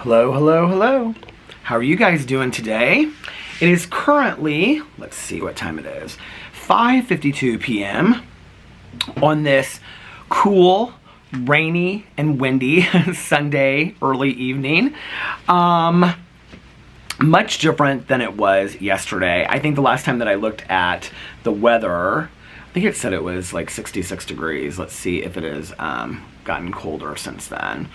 Hello, hello, hello. How are you guys doing today? It is currently, let's see what time it is, 5:52 p.m. on this cool, rainy, and windy Sunday early evening. Much different than it was yesterday. I think the last time that I looked at the weather, I think it said it was like 66 degrees. Let's see if it has gotten colder since then.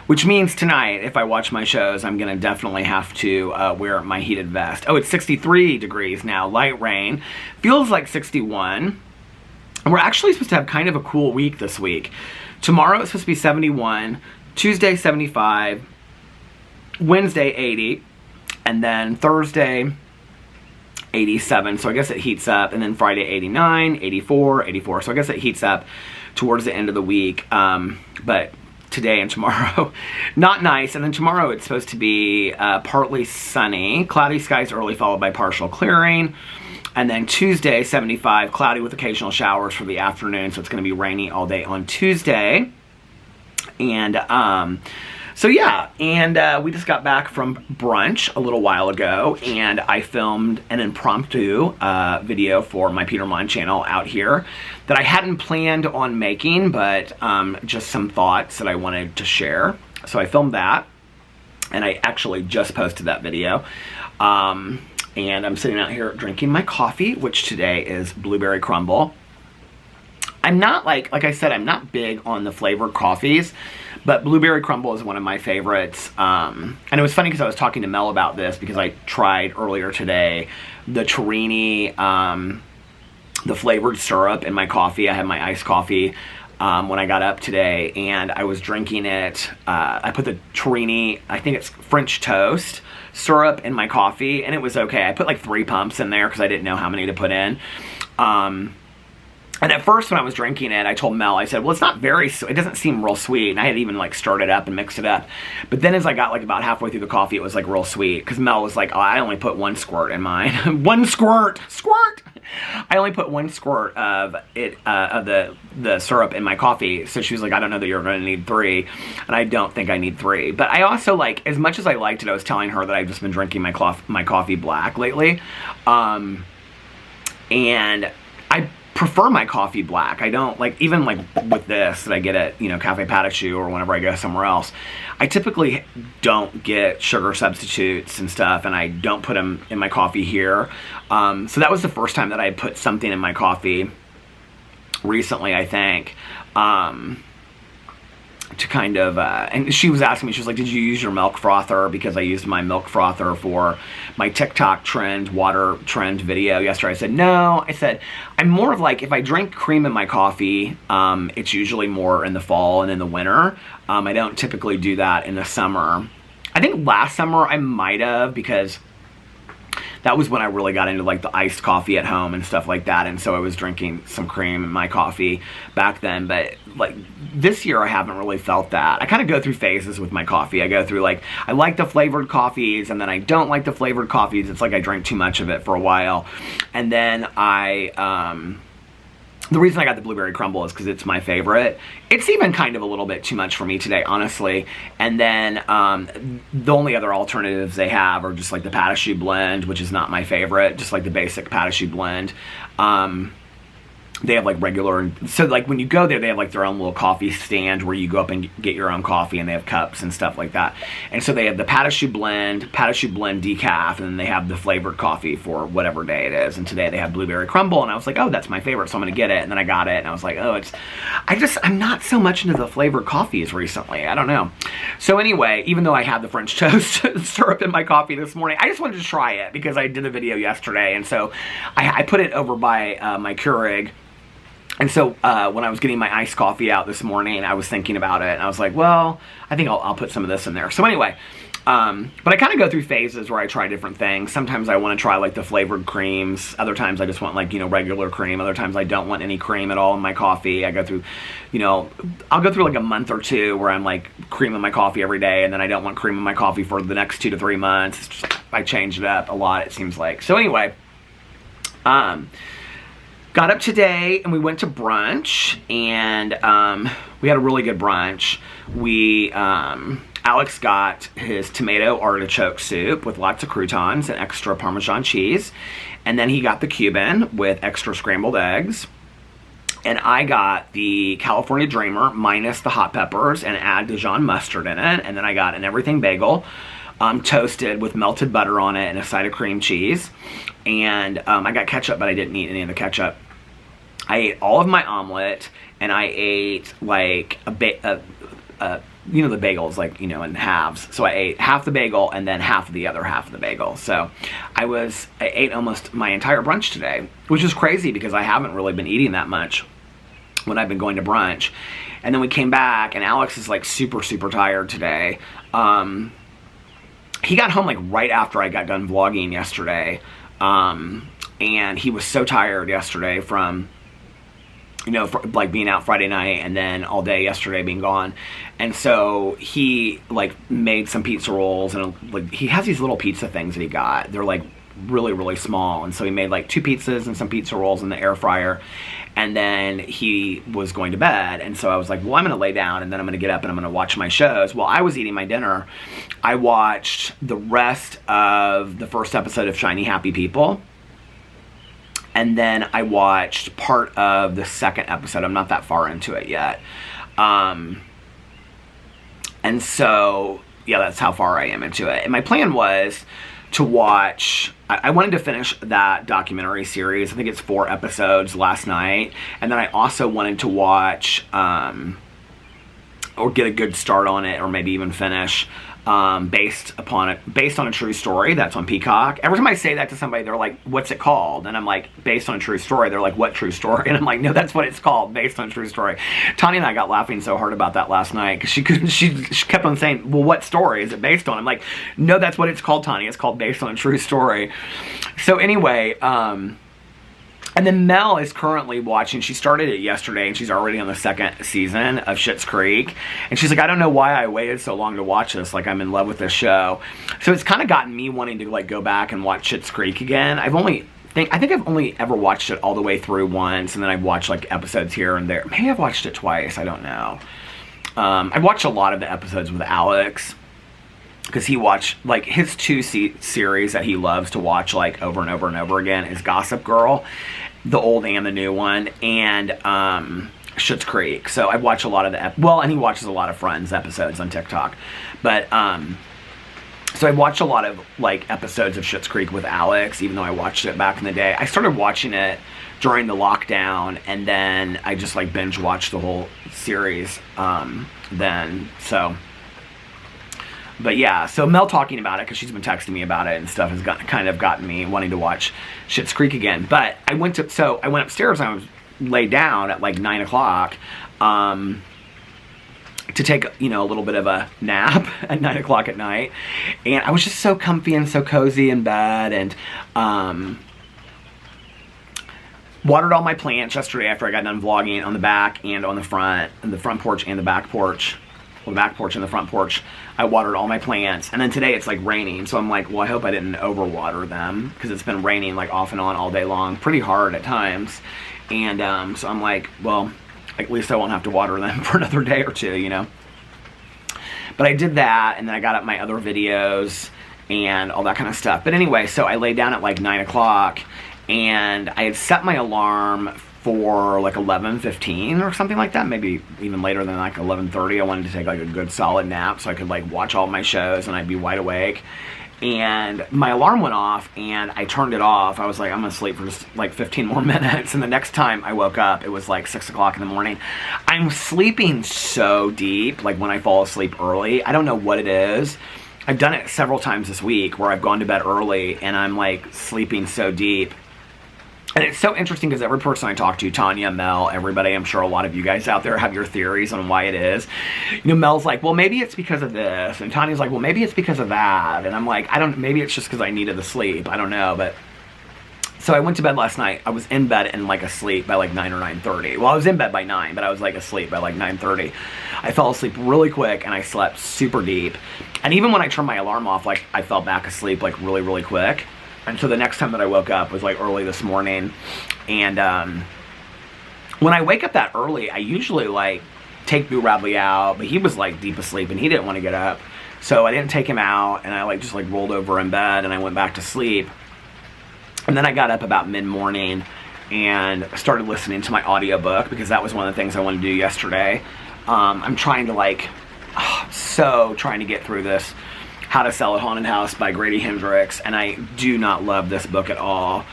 Which means tonight, if I watch my shows, I'm going to definitely have to wear my heated vest. Oh, it's 63 degrees now, light rain. Feels like 61. And we're actually supposed to have kind of a cool week this week. Tomorrow it's supposed to be 71, Tuesday 75, Wednesday 80, and then Thursday 87, so I guess it heats up, and then Friday 89, 84, 84, so I guess it heats up towards the end of the week, but today and tomorrow, not nice. And then tomorrow it's supposed to be partly sunny, cloudy skies early followed by partial clearing, and then Tuesday 75, cloudy with occasional showers for the afternoon, so it's going to be rainy all day on Tuesday. And so yeah, and we just got back from brunch a little while ago, and I filmed an impromptu video for my Peter Monn channel out here that I hadn't planned on making, but just some thoughts that I wanted to share. So I filmed that, and I actually just posted that video. And I'm sitting out here drinking my coffee, which today is blueberry crumble. I'm not like I said, I'm not big on the flavored coffees, but blueberry crumble is one of my favorites. And it was funny because I was talking to Mel about this because I tried earlier today the Torini, the flavored syrup in my coffee. I had my iced coffee when I got up today, and I was drinking it. I put the Torini, I think it's French toast syrup in my coffee, and it was okay. I put like 3 pumps in there because I didn't know how many to put in. And at first when I was drinking it, I told Mel, I said, well, it's not very, it doesn't seem real sweet. And I had even like stirred it up and mixed it up. But then as I got like about halfway through the coffee, it was like real sweet. Because Mel was like, oh, I only put 1 squirt in mine. 1 squirt! Squirt! I only put 1 squirt of it, of the syrup in my coffee. So she was like, I don't know that you're going to need 3. And I don't think I need 3. But I also like, as much as I liked it, I was telling her that I've just been drinking my coffee black lately. And I prefer my coffee black. I don't like, even like with this that I get at, Cafe Patachu or whenever I go somewhere else, I typically don't get sugar substitutes and stuff, and I don't put them in my coffee here. So that was the first time that I put something in my coffee recently, I think, to kind of, and she was asking me, she was like, did you use your milk frother? Because I used my milk frother for my TikTok trend, water trend video yesterday. I said, no. I said, I'm more of like, if I drink cream in my coffee, it's usually more in the fall and in the winter. I don't typically do that in the summer. I think last summer I might have, because that was when I really got into like the iced coffee at home and stuff like that, and so I was drinking some cream in my coffee back then. But like this year I haven't really felt that. I kind of go through phases with my coffee. I go through like, I like the flavored coffees, and then I don't like the flavored coffees. It's like I drink too much of it for a while, and then the reason I got the blueberry crumble is because it's my favorite. It's even kind of a little bit too much for me today, honestly. And then the only other alternatives they have are just like the Patachu blend, which is not my favorite, just like the basic Patachu blend. They have like regular, so like when you go there, they have like their own little coffee stand where you go up and get your own coffee, and they have cups and stuff like that. And so they have the Patachu blend decaf, and then they have the flavored coffee for whatever day it is. And today they have blueberry crumble, and I was like, oh, that's my favorite, so I'm gonna get it. And then I got it, and I was like, oh, I'm not so much into the flavored coffees recently. I don't know. So anyway, even though I had the French toast syrup in my coffee this morning, I just wanted to try it because I did a video yesterday, and so I put it over by my Keurig. And so when I was getting my iced coffee out this morning, I was thinking about it, and I was like, well, I think I'll put some of this in there. So anyway, but I kind of go through phases where I try different things. Sometimes I want to try like the flavored creams. Other times I just want like, regular cream. Other times I don't want any cream at all in my coffee. I go through, I'll go through like a month or two where I'm like cream in my coffee every day, and then I don't want cream in my coffee for the next 2 to 3 months. It's just, I change it up a lot, it seems like. So anyway, got up today and we went to brunch, and we had a really good brunch. We Alex got his tomato artichoke soup with lots of croutons and extra Parmesan cheese. And then he got the Cuban with extra scrambled eggs. And I got the California Dreamer minus the hot peppers and add Dijon mustard in it. And then I got an everything bagel, toasted with melted butter on it and a side of cream cheese. And I got ketchup, but I didn't eat any of the ketchup. I ate all of my omelet, and I ate like you know, the bagels, like, you know, in halves. So I ate half the bagel and then half of the other half of the bagel. So I ate almost my entire brunch today, which is crazy because I haven't really been eating that much when I've been going to brunch. And then we came back, and Alex is like super, super tired today. He got home like right after I got done vlogging yesterday. And he was so tired yesterday from, you know, like being out Friday night and then all day yesterday being gone. And so he like made some pizza rolls, and like he has these little pizza things that he got. They're like really, really small. And so he made like 2 pizzas and some pizza rolls in the air fryer. And then he was going to bed. And so I was like, well, I'm going to lay down and then I'm going to get up and I'm going to watch my shows. While I was eating my dinner, I watched the rest of the first episode of Shiny Happy People. And then I watched part of the second episode. I'm not that far into it yet. And so, yeah, that's how far I am into it. And my plan was to watch, I wanted to finish that documentary series. I think it's 4 episodes last night. And then I also wanted to watch, or get a good start on it, or maybe even finish, based on a true story. That's on Peacock. Every time I say that to somebody, they're like, what's it called? And I'm like, based on a true story. They're like, what true story? And I'm like, no, that's what it's called, based on a true story. Tanya and I got laughing so hard about that last night because she kept on saying, well, what story is it based on? I'm like, no, that's what it's called, Tanya. It's called Based on a True Story. So anyway, and then Mel is currently watching. She started it yesterday, and she's already on the 2nd season of Schitt's Creek. And she's like, I don't know why I waited so long to watch this. Like, I'm in love with this show. So it's kind of gotten me wanting to like go back and watch Schitt's Creek again. I think I've only ever watched it all the way through once, and then I've watched like episodes here and there. Maybe I've watched it twice. I don't know. I've watched a lot of the episodes with Alex, because he watched, like, his 2 series that he loves to watch, like, over and over and over again is Gossip Girl, the old and the new one, and Schitt's Creek. So I watch a lot of and he watches a lot of Friends episodes on TikTok. But, so I watched a lot of, like, episodes of Schitt's Creek with Alex, even though I watched it back in the day. I started watching it during the lockdown, and then I just, like, binge watched the whole series then, so... But yeah, so Mel talking about it, because she's been texting me about it and stuff, has kind of gotten me wanting to watch Schitt's Creek again. But I went upstairs and I was laid down at like 9 o'clock to take, you know, a little bit of a nap at 9 o'clock at night. And I was just so comfy and so cozy in bed, and watered all my plants yesterday after I got done vlogging on the back and on the front porch and the back porch. The back porch and the front porch, I watered all my plants. And then today it's like raining, so I'm like, well, I hope I didn't overwater them, because it's been raining like off and on all day long, pretty hard at times. And so I'm like, well, at least I won't have to water them for another day or 2, you know. But I did that, and then I got up my other videos and all that kind of stuff. But anyway, so I laid down at like 9 o'clock, and I had set my alarm for like 11:15 or something like that, maybe even later than like 11:30. I wanted to take like a good solid nap so I could like watch all my shows and I'd be wide awake. And my alarm went off, and I turned it off. I was like, I'm gonna sleep for just like 15 more minutes. And the next time I woke up, it was like 6 o'clock in the morning. I'm sleeping so deep, like when I fall asleep early. I don't know what it is. I've done it several times this week where I've gone to bed early and I'm like sleeping so deep. And it's so interesting because every person I talk to, Tanya, Mel, everybody, I'm sure a lot of you guys out there have your theories on why it is. You know, Mel's like, well, maybe it's because of this. And Tanya's like, well, maybe it's because of that. And I'm like, maybe it's just because I needed the sleep. I don't know. But so I went to bed last night. I was in bed and like asleep by like 9 or 9:30. Well, I was in bed by 9, but I was like asleep by like 9:30. I fell asleep really quick and I slept super deep. And even when I turned my alarm off, like I fell back asleep like really, really quick. And so the next time that I woke up was like early this morning. And when I wake up that early, I usually like take Boo Radley out, but he was like deep asleep and he didn't want to get up. So I didn't take him out, and I like just like rolled over in bed and I went back to sleep. And then I got up about mid-morning and started listening to my audiobook, because that was one of the things I wanted to do yesterday. I'm trying to trying to get through this How to Sell a Haunted House by Grady Hendrix, and I do not love this book at all.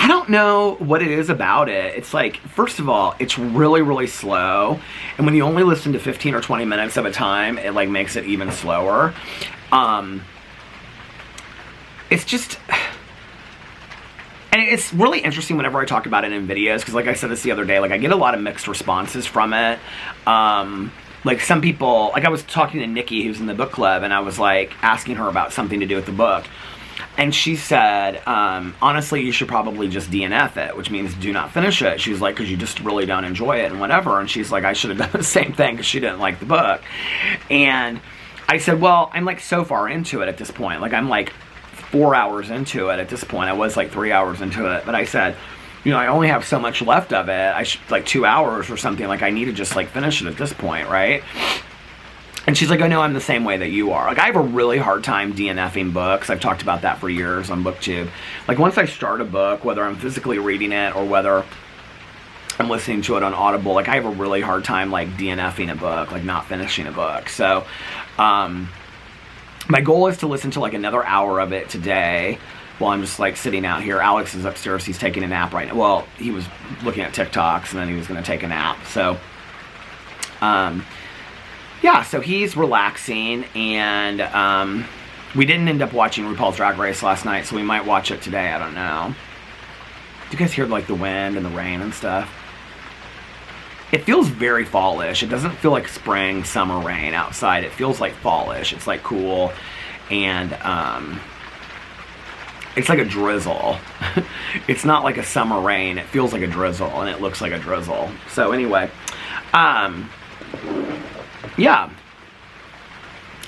I don't know what it is about it. It's like, first of all, it's really, really slow. And when you only listen to 15 or 20 minutes at a time, it like makes it even slower. It's just, and it's really interesting whenever I talk about it in videos, because like I said this the other day, like I get a lot of mixed responses from it. Like some people, like I was talking to Nikki, who's in the book club, and I was like asking her about something to do with the book. And she said, honestly, you should probably just DNF it, which means do not finish it. She's like, because you just really don't enjoy it and whatever. And she's like, I should have done the same thing because she didn't like the book. And I said, well, I'm like so far into it at this point. Like I'm like 4 hours into it at this point. I was like 3 hours into it. But I said, you know, I only have so much left of it. I should, like 2 hours or something. Like I need to just like finish it at this point, right? And she's like, oh no, I'm the same way that you are. Like I have a really hard time DNFing books. I've talked about that for years on BookTube. Like once I start a book, whether I'm physically reading it or whether I'm listening to it on Audible, like I have a really hard time like DNFing a book, like not finishing a book. So my goal is to listen to like another hour of it today while I'm just like sitting out here. Alex is upstairs. He's taking a nap right now. Well, he was looking at TikToks and then he was going to take a nap. So, yeah, so he's relaxing, and we didn't end up watching RuPaul's Drag Race last night, so we might watch it today. I don't know. Do you guys hear like the wind and the rain and stuff? It feels very fallish. It doesn't feel like spring, summer rain outside. It feels like fallish. It's like cool, and it's like a drizzle. It's not like a summer rain. It feels like a drizzle, and it looks like a drizzle. So anyway, yeah,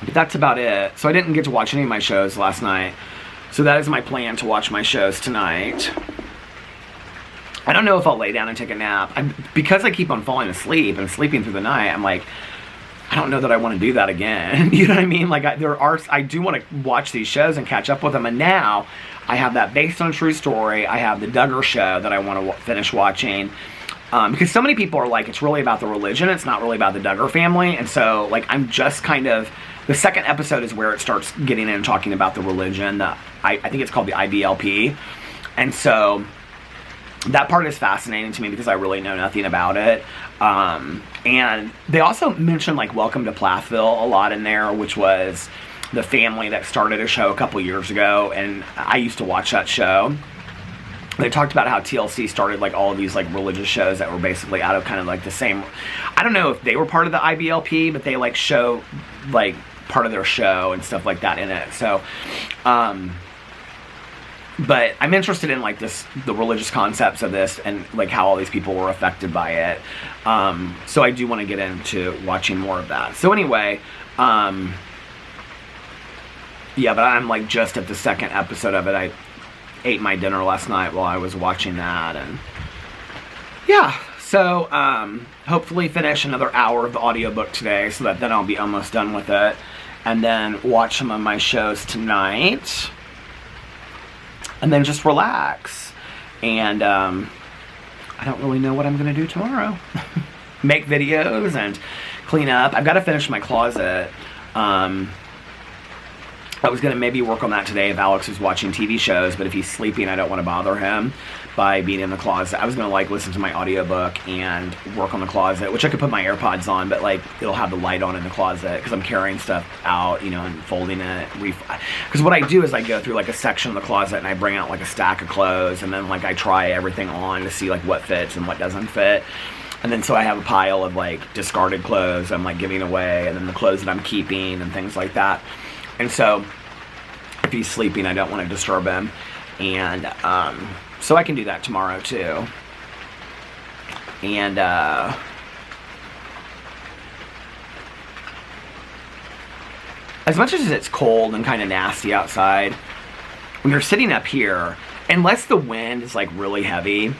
but that's about it. So I didn't get to watch any of my shows last night. So that is my plan, to watch my shows tonight. I don't know if I'll lay down and take a nap. Because I keep on falling asleep and sleeping through the night, I'm like, I don't know that I want to do that again. You know what I mean? Like I do want to watch these shows and catch up with them. And now I have that Based on True Story. I have the Duggar show that I want to finish watching. Because so many people are like, it's really about the religion, it's not really about the Duggar family. And so, like, I'm just kind of, the second episode is where it starts getting in and talking about the religion. I think it's called the IBLP. And so, that part is fascinating to me because I really know nothing about it. And they also mention, like, Welcome to Plathville a lot in there, which was the family that started a show a couple years ago. And I used to watch that show. They talked about how TLC started like all of these like religious shows that were basically out of kind of like the same, I don't know if they were part of the IBLP, but they like show like part of their show and stuff like that in it. So, but I'm interested in like the religious concepts of this and like how all these people were affected by it. So I do want to get into watching more of that. So anyway, yeah, but I'm like just at the second episode of it. I ate my dinner last night while I was watching that, and yeah, so hopefully finish another hour of the audiobook today, so that then I'll be almost done with it, and then watch some of my shows tonight, and then just relax. And I don't really know what I'm gonna do tomorrow. Make videos and clean up. I've got to finish my closet. I was going to maybe work on that today if Alex was watching TV shows, but if he's sleeping, I don't want to bother him by being in the closet. I was going to like listen to my audiobook and work on the closet, which I could put my AirPods on, but like it'll have the light on in the closet because I'm carrying stuff out, you know, and folding it. Because what I do is I go through like a section of the closet and I bring out like a stack of clothes, and then like I try everything on to see like what fits and what doesn't fit. And then so I have a pile of like discarded clothes I'm like giving away, and then the clothes that I'm keeping and things like that. And so, if he's sleeping, I don't want to disturb him. And, so I can do that tomorrow, too. And, as much as it's cold and kind of nasty outside, when you're sitting up here, unless the wind is, like, really heavy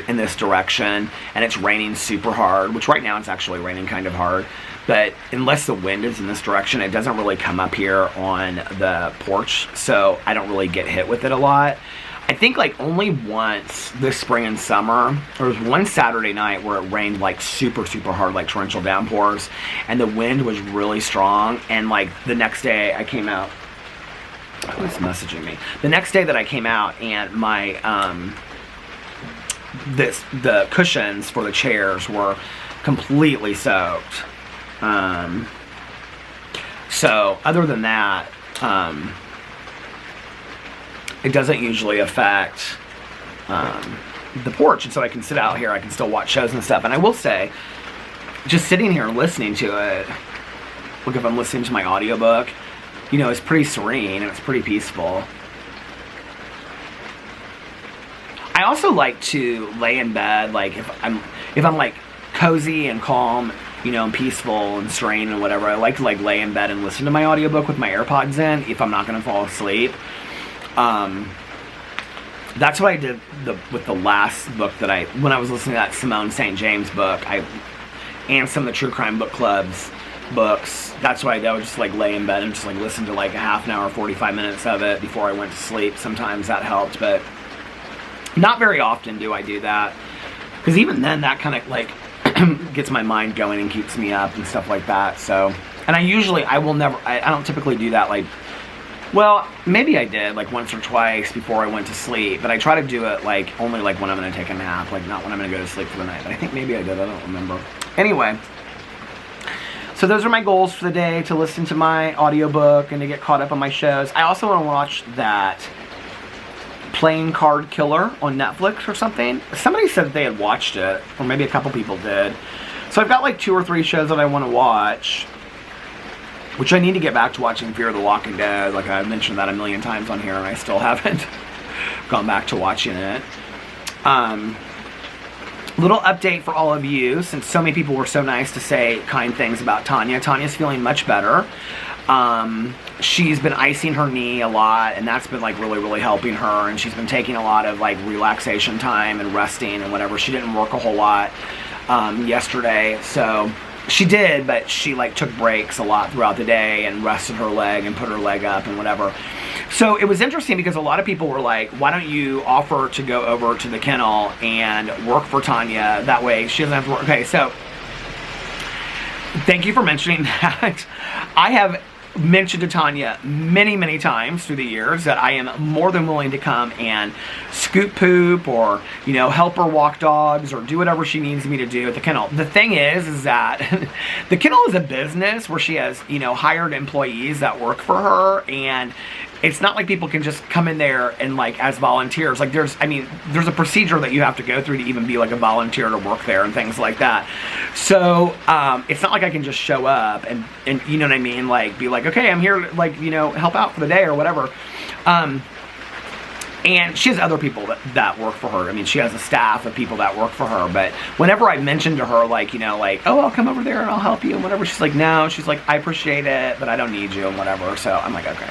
in this direction, and it's raining super hard, which right now it's actually raining kind of hard, but unless the wind is in this direction, it doesn't really come up here on the porch, so I don't really get hit with it a lot. I think like only once this spring and summer, there was one Saturday night where it rained like super hard, like torrential downpours, and the wind was really strong, and like the next day I came out, who's messaging me? The next day that I came out, and my the cushions for the chairs were completely soaked. So other than that, it doesn't usually affect the porch, and so I can sit out here, I can still watch shows and stuff. And I will say, just sitting here and listening to it, look, if I'm listening to my audiobook, you know, it's pretty serene and it's pretty peaceful. I also like to lay in bed, like if I'm like cozy and calm, you know, and peaceful and serene and whatever, I like to like lay in bed and listen to my audiobook with my AirPods in if I'm not going to fall asleep. That's what I did with the last book that when I was listening to that Simone St. James book, and some of the True Crime Book Club's books, that's what I did. I would just like lay in bed and just like listen to like a half an hour, 45 minutes of it before I went to sleep. Sometimes that helped, but not very often do I do that, because even then that kind of like gets my mind going and keeps me up and stuff like that. So, and I don't typically do that, like, well, maybe I did like once or twice before I went to sleep, but I try to do it like only like when I'm going to take a nap, like not when I'm going to go to sleep for the night. But I think maybe I did, I don't remember. Anyway, so those are my goals for the day, to listen to my audiobook and to get caught up on my shows. I also want to watch that Playing Card Killer on Netflix or something. Somebody said that they had watched it, or maybe a couple people did. So I've got like 2 or 3 shows that I want to watch, which I need to get back to watching Fear the Walking Dead. Like I've mentioned that a million times on here, and I still haven't gone back to watching it. Little update for all of you, since so many people were so nice to say kind things about Tanya. Tanya's feeling much better. She's been icing her knee a lot, and that's been like really helping her, and she's been taking a lot of like relaxation time and resting and whatever. She didn't work a whole lot yesterday, so she did, but she like took breaks a lot throughout the day and rested her leg and put her leg up and whatever. So it was interesting because a lot of people were like, why don't you offer to go over to the kennel and work for Tanya? That way she doesn't have to work. Okay, so thank you for mentioning that. I have mentioned to Tanya many times through the years that I am more than willing to come and scoop poop, or, you know, help her walk dogs, or do whatever she needs me to do at the kennel. The thing is that the kennel is a business where she has, you know, hired employees that work for her, and it's not like people can just come in there and like as volunteers. Like there's a procedure that you have to go through to even be like a volunteer to work there and things like that. So it's not like I can just show up and you know what I mean, like be like, okay, I'm here to like, you know, help out for the day or whatever. And she has other people that work for her. I mean, she has a staff of people that work for her. But whenever I mentioned to her, like, you know, like, oh, I'll come over there and I'll help you and whatever, she's like, no. She's like, I appreciate it, but I don't need you and whatever. So I'm like, okay.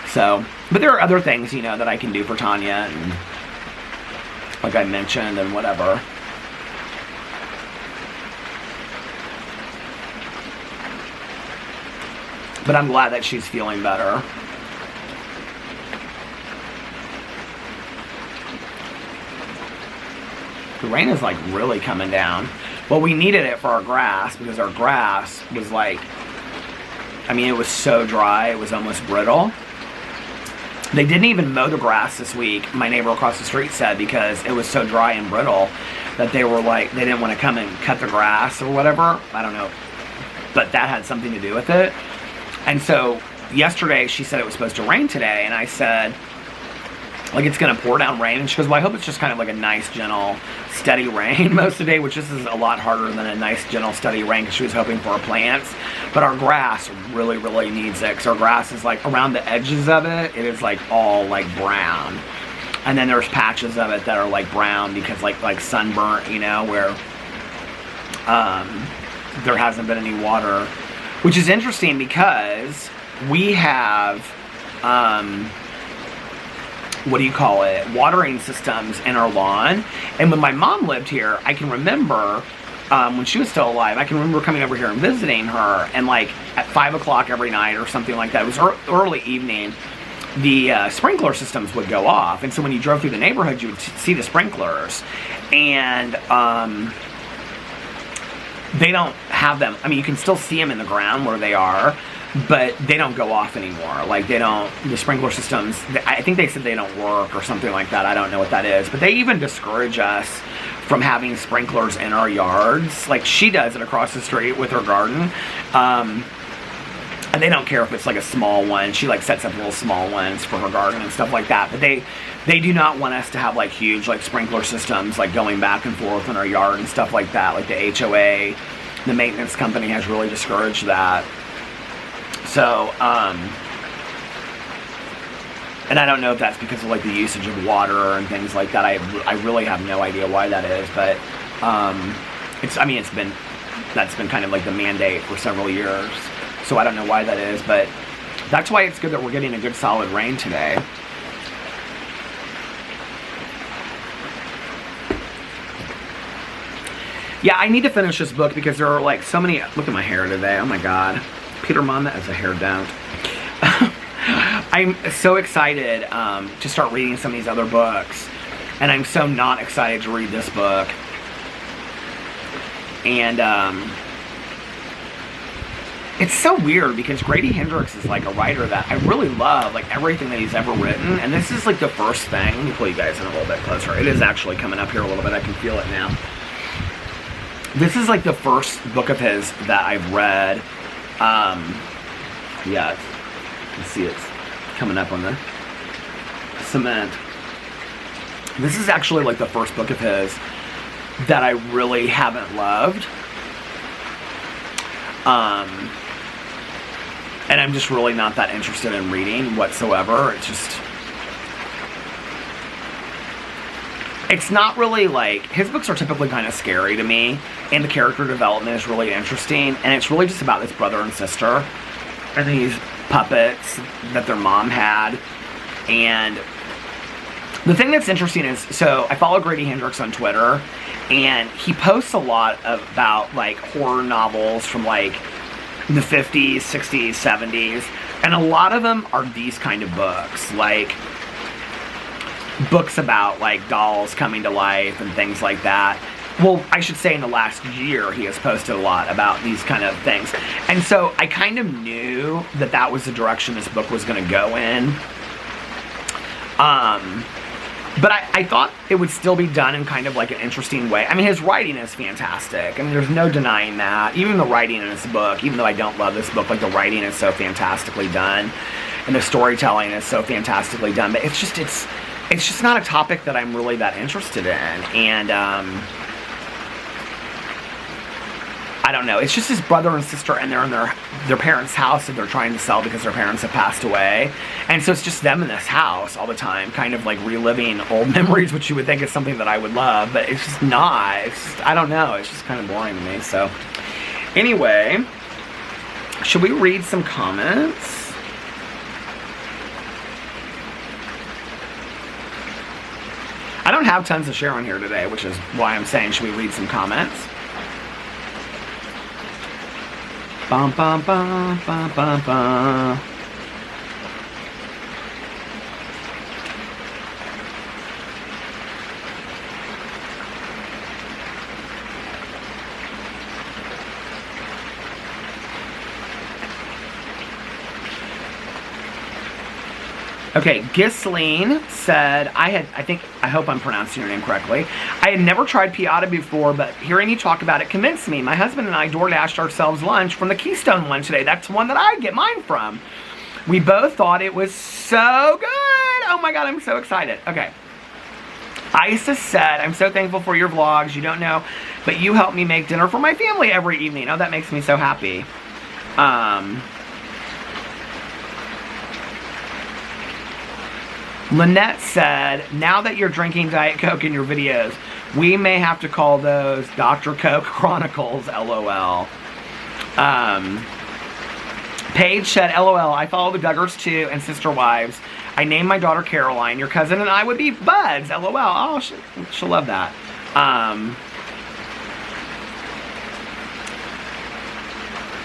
So, but there are other things, you know, that I can do for Tanya, and like I mentioned and whatever. But I'm glad that she's feeling better. The rain is like really coming down. Well, we needed it for our grass, because our grass was like, I mean, it was so dry, it was almost brittle. They didn't even mow the grass this week, my neighbor across the street said, because it was so dry and brittle that they were like, they didn't want to come and cut the grass or whatever. I don't know. But that had something to do with it. And so yesterday she said it was supposed to rain today, and I said, like, it's going to pour down rain. And she goes, well, I hope it's just kind of like a nice, gentle, steady rain most of the day, which this is a lot harder than a nice, gentle, steady rain, because she was hoping for our plants. But our grass really needs it, because our grass is like around the edges of it, it is like all like brown. And then there's patches of it that are like brown because like sunburnt, you know, where there hasn't been any water. Which is interesting because we have watering systems in our lawn. And when my mom lived here, I can remember when she was still alive. I can remember coming over here and visiting her, and like at 5 o'clock every night or something like that. It was early evening. The sprinkler systems would go off, and so when you drove through the neighborhood, you would see the sprinklers, and they don't have them. I mean, you can still see them in the ground where they are, but they don't go off anymore. Like, they don't, the sprinkler systems, I think they said they don't work or something like that. I don't know what that is, but they even discourage us from having sprinklers in our yards. Like, she does it across the street with her garden. And they don't care if it's like a small one. She like sets up little small ones for her garden and stuff like that. But they do not want us to have like huge like sprinkler systems like going back and forth in our yard and stuff like that. Like the HOA, the maintenance company has really discouraged that. So, and I don't know if that's because of like the usage of water and things like that. I really have no idea why that is. But that's been kind of like the mandate for several years. So I don't know why that is, but that's why it's good that we're getting a good solid rain today. Yeah, I need to finish this book because there are like so many. Look at my hair today. Oh my God. Peter Monn, that is a hair don't. I'm so excited to start reading some of these other books. And I'm so not excited to read this book. And it's so weird because Grady Hendrix is like a writer that I really love, like everything that he's ever written. And this is like the first thing. Let me pull you guys in a little bit closer. It is actually coming up here a little bit. I can feel it now. This is like the first book of his that I've read. Yeah, you can see it's coming up on the cement. This is actually like the first book of his that I really haven't loved. And I'm just really not that interested in reading whatsoever. It's not really like, his books are typically kind of scary to me, and the character development is really interesting, and it's really just about this brother and sister, and these puppets that their mom had. And the thing that's interesting is, so I follow Grady Hendrix on Twitter, and he posts a lot about like horror novels from like the 50s, 60s, 70s, and a lot of them are these kind of books, like books about like dolls coming to life and things like that. Well, I should say in the last year he has posted a lot about these kind of things, and so I kind of knew that that was the direction this book was going to go in. But I thought it would still be done in kind of like an interesting way. I mean, his writing is fantastic. I mean, there's no denying that. Even the writing in this book, even though I don't love this book, like the writing is so fantastically done, and the storytelling is so fantastically done. But it's just not a topic that I'm really that interested in. And I don't know. It's just his brother and sister, and they're in their parents' house that they're trying to sell because their parents have passed away. And so it's just them in this house all the time, kind of like reliving old memories, which you would think is something that I would love, but it's just not. It's just, I don't know. It's just kind of boring to me. So anyway, should we read some comments? I don't have tons to share on here today, which is why I'm saying, should we read some comments? Bum, bum, bum, bum, bum, bum. Okay, Ghislaine said, I hope I'm pronouncing your name correctly. I had never tried piata before, but hearing you talk about it convinced me. My husband and I DoorDashed ourselves lunch from the Keystone one today. That's one that I get mine from. We both thought it was so good. Oh my God, I'm so excited. Okay. Isis said, I'm so thankful for your vlogs. You don't know, but you help me make dinner for my family every evening. Oh, that makes me so happy. Lynette said, now that you're drinking Diet Coke in your videos, we may have to call those Dr. Coke Chronicles, LOL. Paige said, LOL, I follow the Duggars too and Sister Wives. I named my daughter Caroline. Your cousin and I would be buds, LOL. Oh, she'll love that.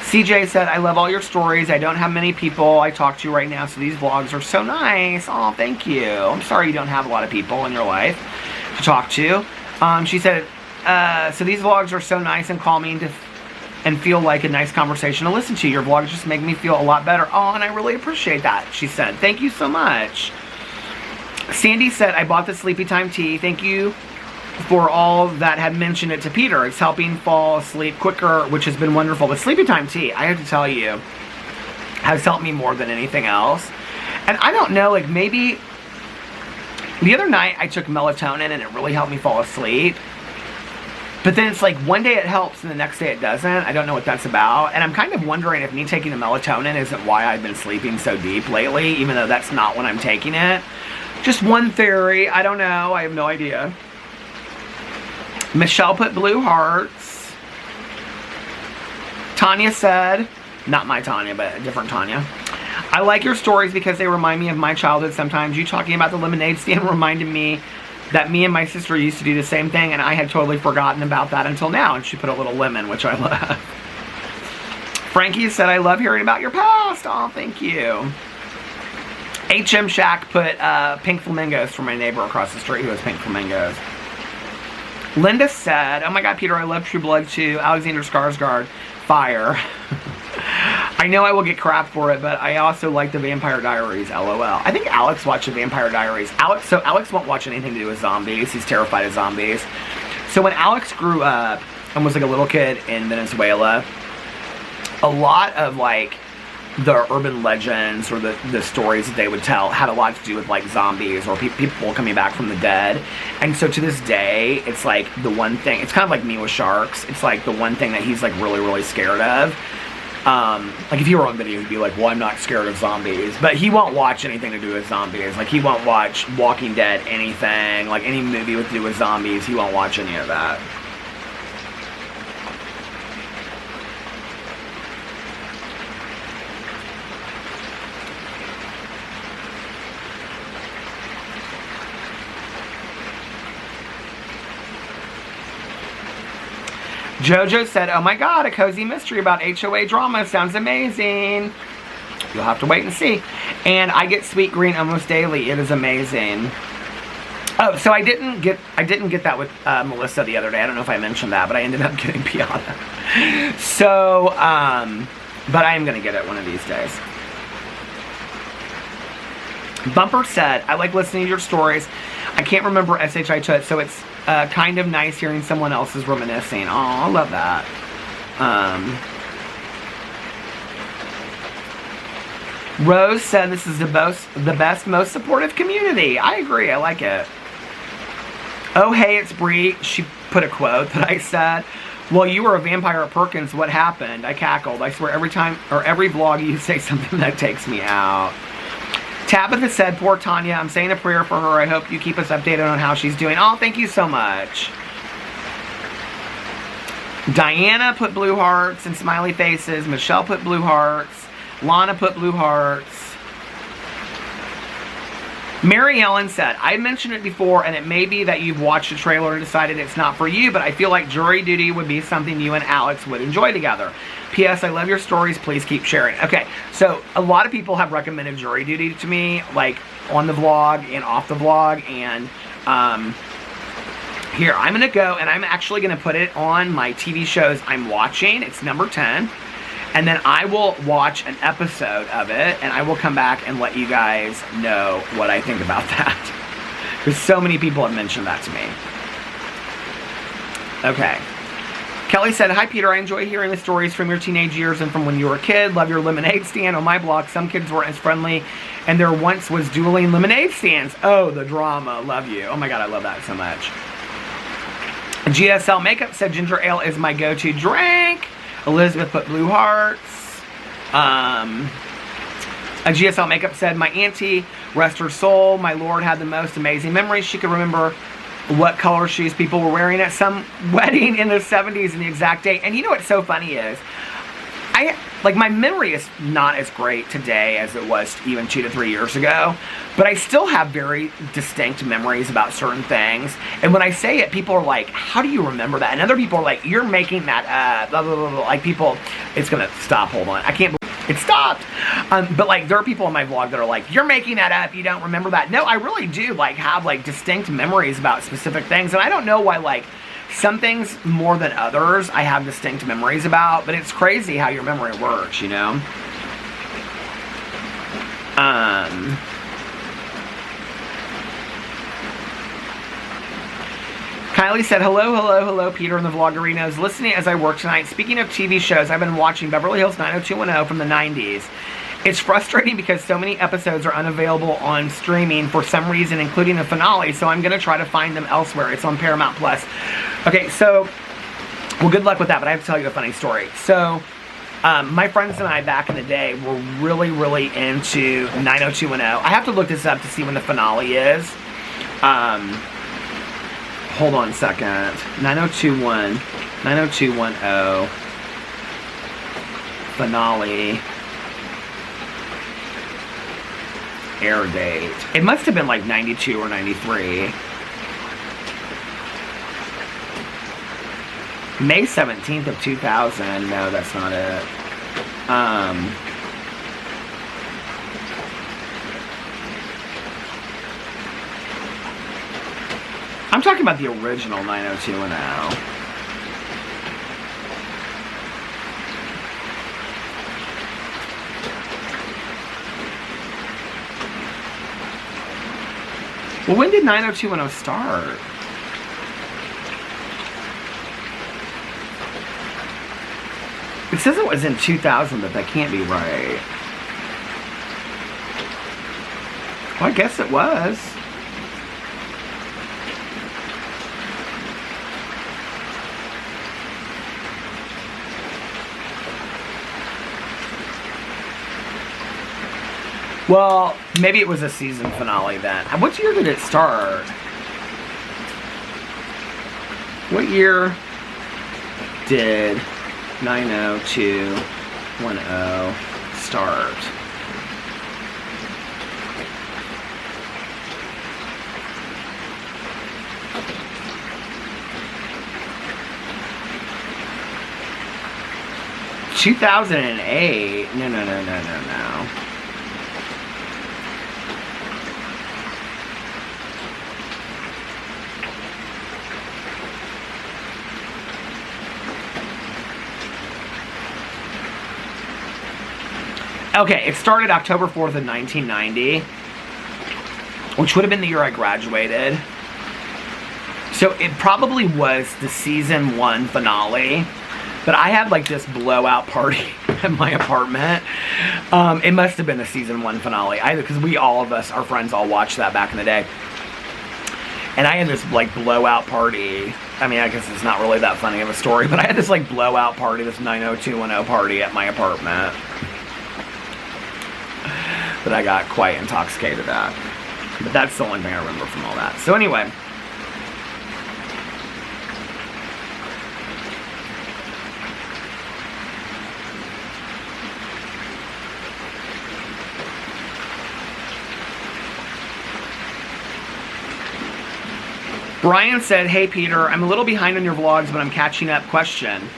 CJ said, I love all your stories. I don't have many people I talk to right now, so these vlogs are so nice. Oh, thank you. I'm sorry you don't have a lot of people in your life to talk to. She said, so these vlogs are so nice and calming and feel like a nice conversation to listen to. Your vlogs just make me feel a lot better. Oh, and I really appreciate that, she said. Thank you so much. Sandy said, I bought the Sleepy Time tea. Thank you for all that had mentioned it to Peter. It's helping fall asleep quicker, which has been wonderful. The Sleepy Time tea, I have to tell you, has helped me more than anything else. And I don't know, like maybe the other night I took melatonin and it really helped me fall asleep. But then it's like one day it helps and the next day it doesn't. I don't know what that's about. And I'm kind of wondering if me taking the melatonin isn't why I've been sleeping so deep lately, even though that's not when I'm taking it. Just one theory. I don't know. I have no idea. Michelle put blue hearts. Tanya said, not my Tanya, but a different Tanya. I like your stories because they remind me of my childhood sometimes. You talking about the lemonade stand reminded me that me and my sister used to do the same thing, and I had totally forgotten about that until now. And she put a little lemon, which I love. Frankie said, I love hearing about your past. Oh, thank you. HM Shack put pink flamingos for my neighbor across the street who has pink flamingos. Linda said, oh my God, Peter, I love True Blood too. Alexander Skarsgård, fire. I know I will get crap for it, but I also like the Vampire Diaries, LOL. I think Alex watched the Vampire Diaries. Alex won't watch anything to do with zombies. He's terrified of zombies. So when Alex grew up and was like a little kid in Venezuela, a lot of like the urban legends or the stories that they would tell had a lot to do with like zombies or people coming back from the dead. And so to this day, it's like the one thing, it's kind of like me with sharks. It's like the one thing that he's like really, really scared of. Like if he were on video, he'd be like, well, I'm not scared of zombies. But he won't watch anything to do with zombies. Like he won't watch Walking Dead, anything, like any movie with to do with zombies. He won't watch any of that. Jojo said, oh my God, a cozy mystery about HOA drama. Sounds amazing. You'll have to wait and see. And I get Sweet Green almost daily. It is amazing. Oh, so I didn't get that with Melissa the other day. I don't know if I mentioned that, but I ended up getting Piana. So, but I am going to get it one of these days. Bumper said, I like listening to your stories. I can't remember SHI Tut, so it's kind of nice hearing someone else's reminiscing. Oh, I love that. Rose said this is the best, most supportive community. I agree. I like it. Oh, hey, it's Bree. She put a quote that I said. Well, you were a vampire at Perkins. What happened? I cackled. I swear every time or every vlog you say something that takes me out. Tabitha said, poor Tanya, I'm saying a prayer for her. I hope you keep us updated on how she's doing. Oh, thank you so much. Diana put blue hearts and smiley faces. Michelle put blue hearts. Lana put blue hearts. Mary Ellen said, I mentioned it before, and it may be that you've watched the trailer and decided it's not for you, but I feel like Jury Duty would be something you and Alex would enjoy together. P.S. I love your stories. Please keep sharing. Okay, so a lot of people have recommended Jury Duty to me, like on the vlog and off the vlog, and here, I'm going to go, and I'm actually going to put it on my TV shows I'm watching. It's number 10. And then I will watch an episode of it, and I will come back and let you guys know what I think about that. Because so many people have mentioned that to me. Okay. Kelly said, hi, Peter. I enjoy hearing the stories from your teenage years and from when you were a kid. Love your lemonade stand. On my block, some kids weren't as friendly, and there once was dueling lemonade stands. Oh, the drama. Love you. Oh, my God. I love that so much. GSL Makeup said, ginger ale is my go-to drink. Elizabeth put blue hearts. A GSL Makeup said, my auntie, rest her soul, my Lord, had the most amazing memories. She could remember what color shoes people were wearing at some wedding in the 70s and the exact date. And you know what's so funny is, like, my memory is not as great today as it was even 2 to 3 years ago, but I still have very distinct memories about certain things. And when I say it, people are like, how do you remember that? And other people are like, you're making that up, blah, blah, blah, blah. Like, people, it's gonna stop, hold on. I can't believe it stopped. But like, there are people in my vlog that are like, you're making that up, you don't remember that. No, I really do, like, have like distinct memories about specific things. And I don't know why, like, some things more than others I have distinct memories about, but it's crazy how your memory works, you know? Kylie said, hello, Peter and the Vloggerinos. Listening as I work tonight. Speaking of TV shows, I've been watching Beverly Hills 90210 from the 90s. It's frustrating because so many episodes are unavailable on streaming for some reason, including the finale, so I'm going to try to find them elsewhere. It's on Paramount Plus. Okay, so, well, good luck with that, but I have to tell you a funny story. So, my friends and I back in the day were really, really into 90210. I have to look this up to see when the finale is. Hold on a second. 90210 finale air date. It must have been like 92 or 93. May 17th of 2000. No, that's not it. I'm talking about the original 90210. Well, when did 90210 start? It says it was in 2000, but that can't be right. Well, I guess it was. Well, maybe it was a season finale then. What year did it start? What year did 90210 start? In 2008. No. Okay, it started October 4th of 1990, which would have been the year I graduated. So it probably was the season 1 finale, but I had like this blowout party at my apartment. It must have been the season 1 finale, either because our friends all watched that back in the day. And I had this like blowout party. I mean, I guess it's not really that funny of a story, but I had this like blowout party, this 90210 party at my apartment. That I got quite intoxicated at. But that's the only thing I remember from all that. So anyway. Brian said, hey Peter, I'm a little behind on your vlogs, but I'm catching up. Question.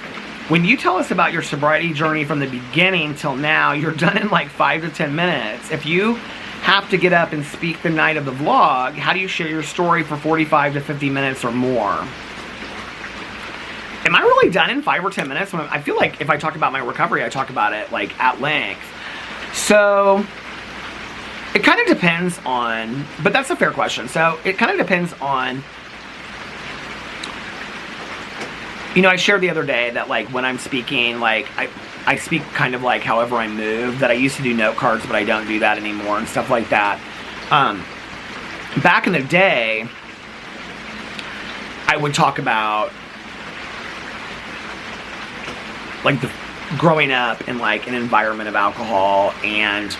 When you tell us about your sobriety journey from the beginning till now, you're done in like 5 to 10 minutes. If you have to get up and speak the night of the vlog, how do you share your story for 45 to 50 minutes or more? Am I really done in 5 or 10 minutes? I feel like if I talk about my recovery, I talk about it like at length. So it kind of depends on, but that's a fair question. So it kind of depends on, you know, I shared the other day that like when I'm speaking, like I speak kind of like however I move, that I used to do note cards, but I don't do that anymore and stuff like that. Back in the day, I would talk about like growing up in like an environment of alcohol and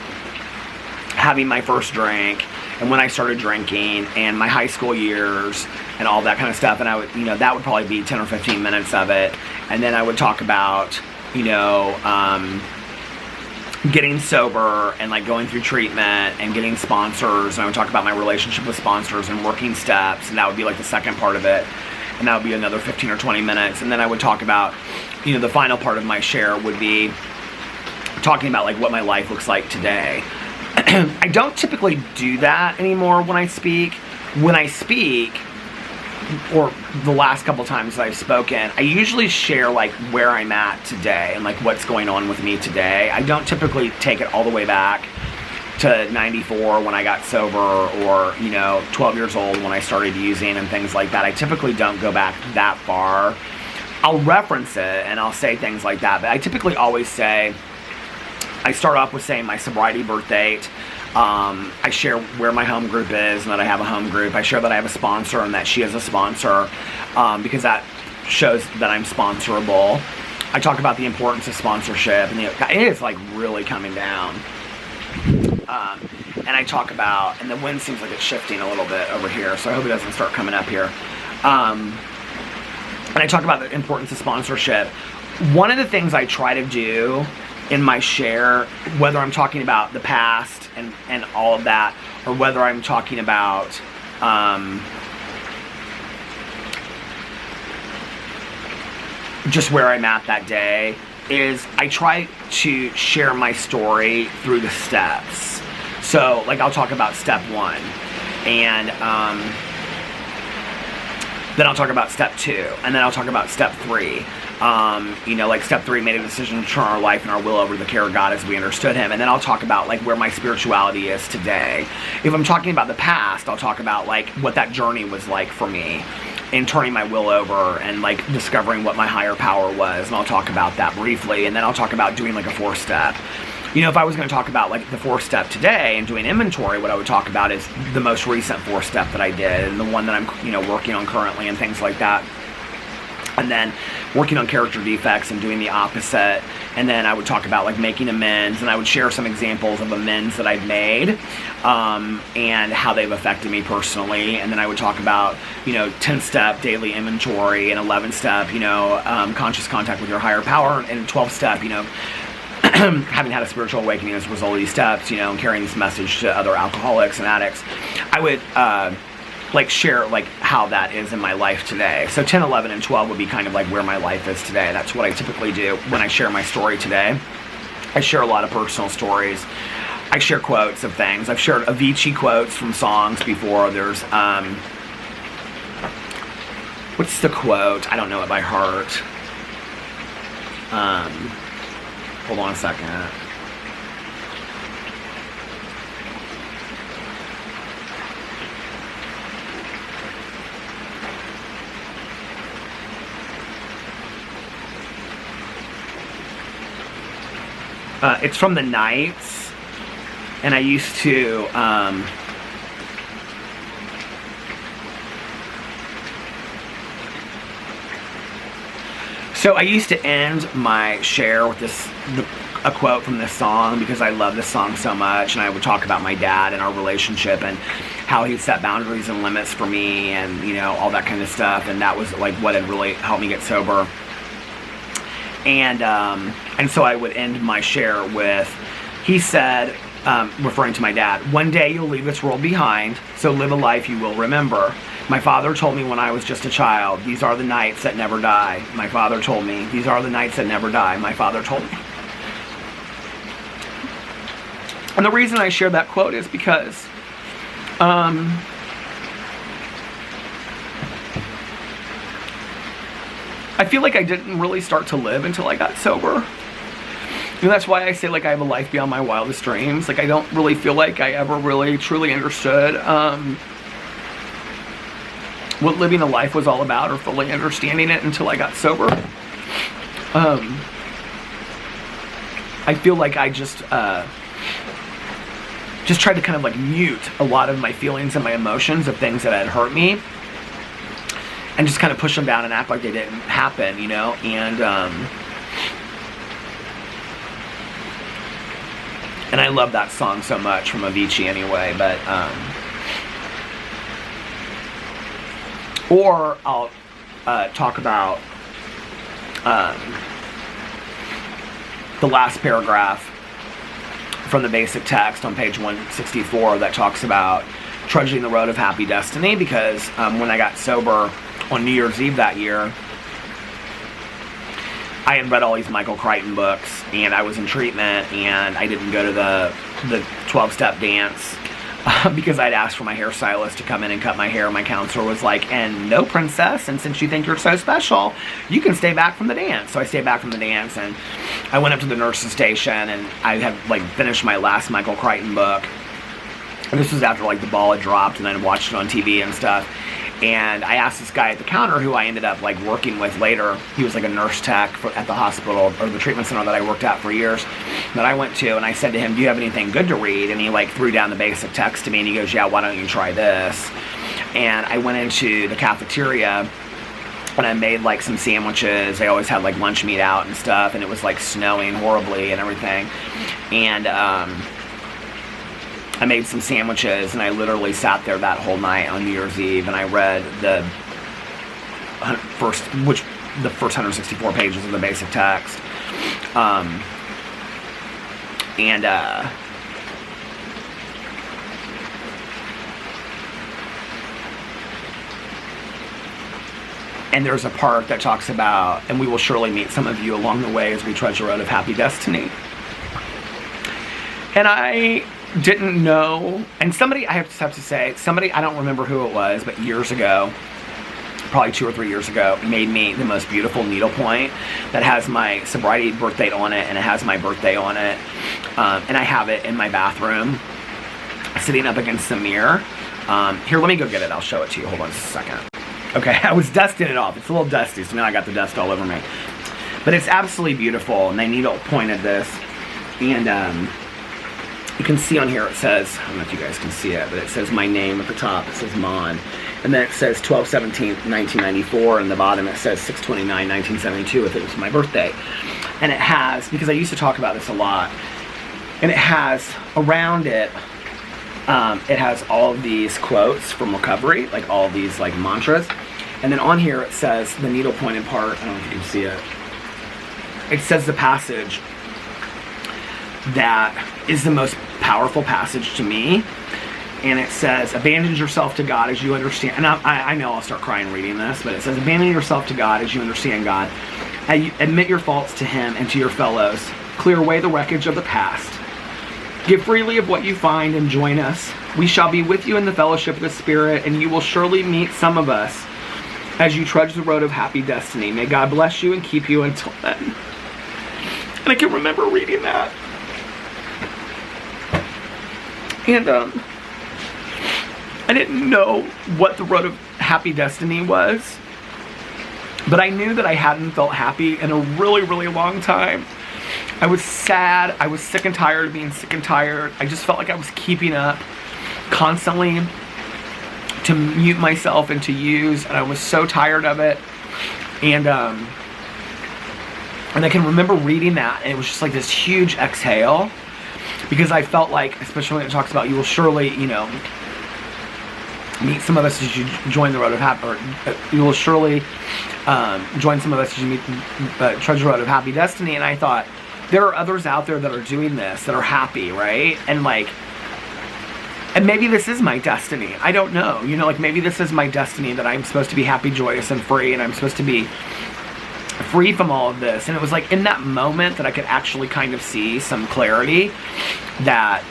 having my first drink and when I started drinking and my high school years and all that kind of stuff. And I would, you know, that would probably be 10 or 15 minutes of it. And then I would talk about, you know, getting sober and like going through treatment and getting sponsors, and I would talk about my relationship with sponsors and working steps, and that would be like the second part of it, and that would be another 15 or 20 minutes. And then I would talk about, you know, the final part of my share would be talking about like what my life looks like today. I don't typically do that anymore when I speak. When I speak, or the last couple times I've spoken, I usually share like where I'm at today and like what's going on with me today. I don't typically take it all the way back to 94 when I got sober, or, you know, 12 years old when I started using and things like that. I typically don't go back that far. I'll reference it and I'll say things like that, but I typically always say, I start off with saying my sobriety birth date. I share where my home group is and that I have a home group. I share that I have a sponsor and that she is a sponsor, because that shows that I'm sponsorable. I talk about the importance of sponsorship, and it is like really coming down. And I talk about, and the wind seems like it's shifting a little bit over here, so I hope it doesn't start coming up here. And I talk about the importance of sponsorship. One of the things I try to do in my share, whether I'm talking about the past and all of that, or whether I'm talking about just where I'm at that day, is I try to share my story through the steps. So like I'll talk about step 1, and then I'll talk about step 2, and then I'll talk about step 3. You know, like step 3, made a decision to turn our life and our will over to the care of God as we understood Him. And then I'll talk about like where my spirituality is today. If I'm talking about the past, I'll talk about like what that journey was like for me in turning my will over and like discovering what my higher power was. And I'll talk about that briefly. And then I'll talk about doing like a 4-step. You know, if I was going to talk about like the 4-step today and doing inventory, what I would talk about is the most recent 4-step that I did, and the one that I'm, you know, working on currently and things like that. And then working on character defects and doing the opposite. And then I would talk about like making amends, and I would share some examples of amends that I've made, and how they've affected me personally. And then I would talk about, you know, 10-step daily inventory, and 11-step, you know, conscious contact with your higher power, and 12-step, you know, having had a spiritual awakening as a result of these steps, you know, and carrying this message to other alcoholics and addicts. I would like share like how that is in my life today. So 10, 11, and 12 would be kind of like where my life is today. That's what I typically do when I share my story today. I share a lot of personal stories. I share quotes of things. I've shared Avicii quotes from songs before. There's what's the quote? I don't know it by heart. Hold on a second. It's from the Knights, and I used to so I used to end my share with a quote from this song, because I love this song so much, and I would talk about my dad and our relationship and how he set boundaries and limits for me, and, you know, all that kind of stuff. And that was like what had really helped me get sober. And so I would end my share with, he said, referring to my dad, "One day you'll leave this world behind, so live a life you will remember. My father told me when I was just a child, these are the nights that never die. My father told me, these are the nights that never die. My father told me." And the reason I share that quote is because I feel like I didn't really start to live until I got sober. And that's why I say like I have a life beyond my wildest dreams. Like I don't really feel like I ever really truly understood what living a life was all about, or fully understanding it until I got sober. I feel like I just tried to kind of like mute a lot of my feelings and my emotions of things that had hurt me, and just kind of push them down and act like they didn't happen, you know. And I love that song so much from Avicii anyway, but or I'll talk about the last paragraph from the basic text on page 164 that talks about trudging the road of happy destiny, because when I got sober on New Year's Eve that year, I had read all these Michael Crichton books, and I was in treatment, and I didn't go to the 12-step dance because I'd asked for my hairstylist to come in and cut my hair. My counselor was like, and no, princess, and since you think you're so special, you can stay back from the dance. So I stayed back from the dance, and I went up to the nurse's station, and I had like finished my last Michael Crichton book. And this was after like the ball had dropped, and then I watched it on TV and stuff. And I asked this guy at the counter, who I ended up like working with later. He was like a nurse tech at the hospital, or the treatment center that I worked at for years, that I went to. And I said to him, do you have anything good to read? And he like threw down the basic text to me, and he goes, yeah, why don't you try this? And I went into the cafeteria, and I made like some sandwiches. They always had like lunch meat out and stuff, and it was like snowing horribly and everything. And I made some sandwiches, and I literally sat there that whole night on New Year's Eve, and I read the first 164 pages of the basic text. And there's a part that talks about, and we will surely meet some of you along the way as we trudge the road of happy destiny. And I didn't know, and somebody, I have to say, somebody, I don't remember who it was, but years ago, probably 2 or 3 years ago, made me the most beautiful needlepoint that has my sobriety birth date on it, and it has my birthday on it, and I have it in my bathroom, sitting up against the mirror. Here, let me go get it. I'll show it to you. Hold on just a second. Okay, I was dusting it off. It's a little dusty, so now I got the dust all over me. But it's absolutely beautiful, and they needle pointed this, and you can see on here it says, I don't know if you guys can see it, but it says my name at the top. It says Monn. And then it says 12/17/1994, and the bottom it says 6/29/1972 if it was my birthday. And it has, because I used to talk about this a lot, and it has around it, it has all of these quotes from recovery, like all of these like mantras. And then on here it says the needle pointed part, I don't know if you can see it. It says the passage that is the most powerful passage to me, and it says, abandon yourself to God as you understand, and I know I'll start crying reading this, but it says, abandon yourself to God as you understand God, admit your faults to Him and to your fellows, clear away the wreckage of the past, give freely of what you find, and join us. We shall be with you in the fellowship of the Spirit, and you will surely meet some of us as you trudge the road of happy destiny. May God bless you and keep you until then. And I can remember reading that. And I didn't know what the road of happy destiny was, but I knew that I hadn't felt happy in a really, really long time. I was sad. I was sick and tired of being sick and tired. I just felt like I was keeping up constantly to mute myself and to use, and I was so tired of it. And I can remember reading that, and it was just like this huge exhale. Because I felt like, especially when it talks about you will surely, meet some of us as you join the road of happy, or you will surely join some of us as you trudge the road of happy destiny. And I thought, there are others out there that are doing this, that are happy, right? And maybe this is my destiny. I don't know. Maybe this is my destiny, that I'm supposed to be happy, joyous, and free, and I'm supposed to be free from all of this. And it was like in that moment that I could actually kind of see some clarity, that,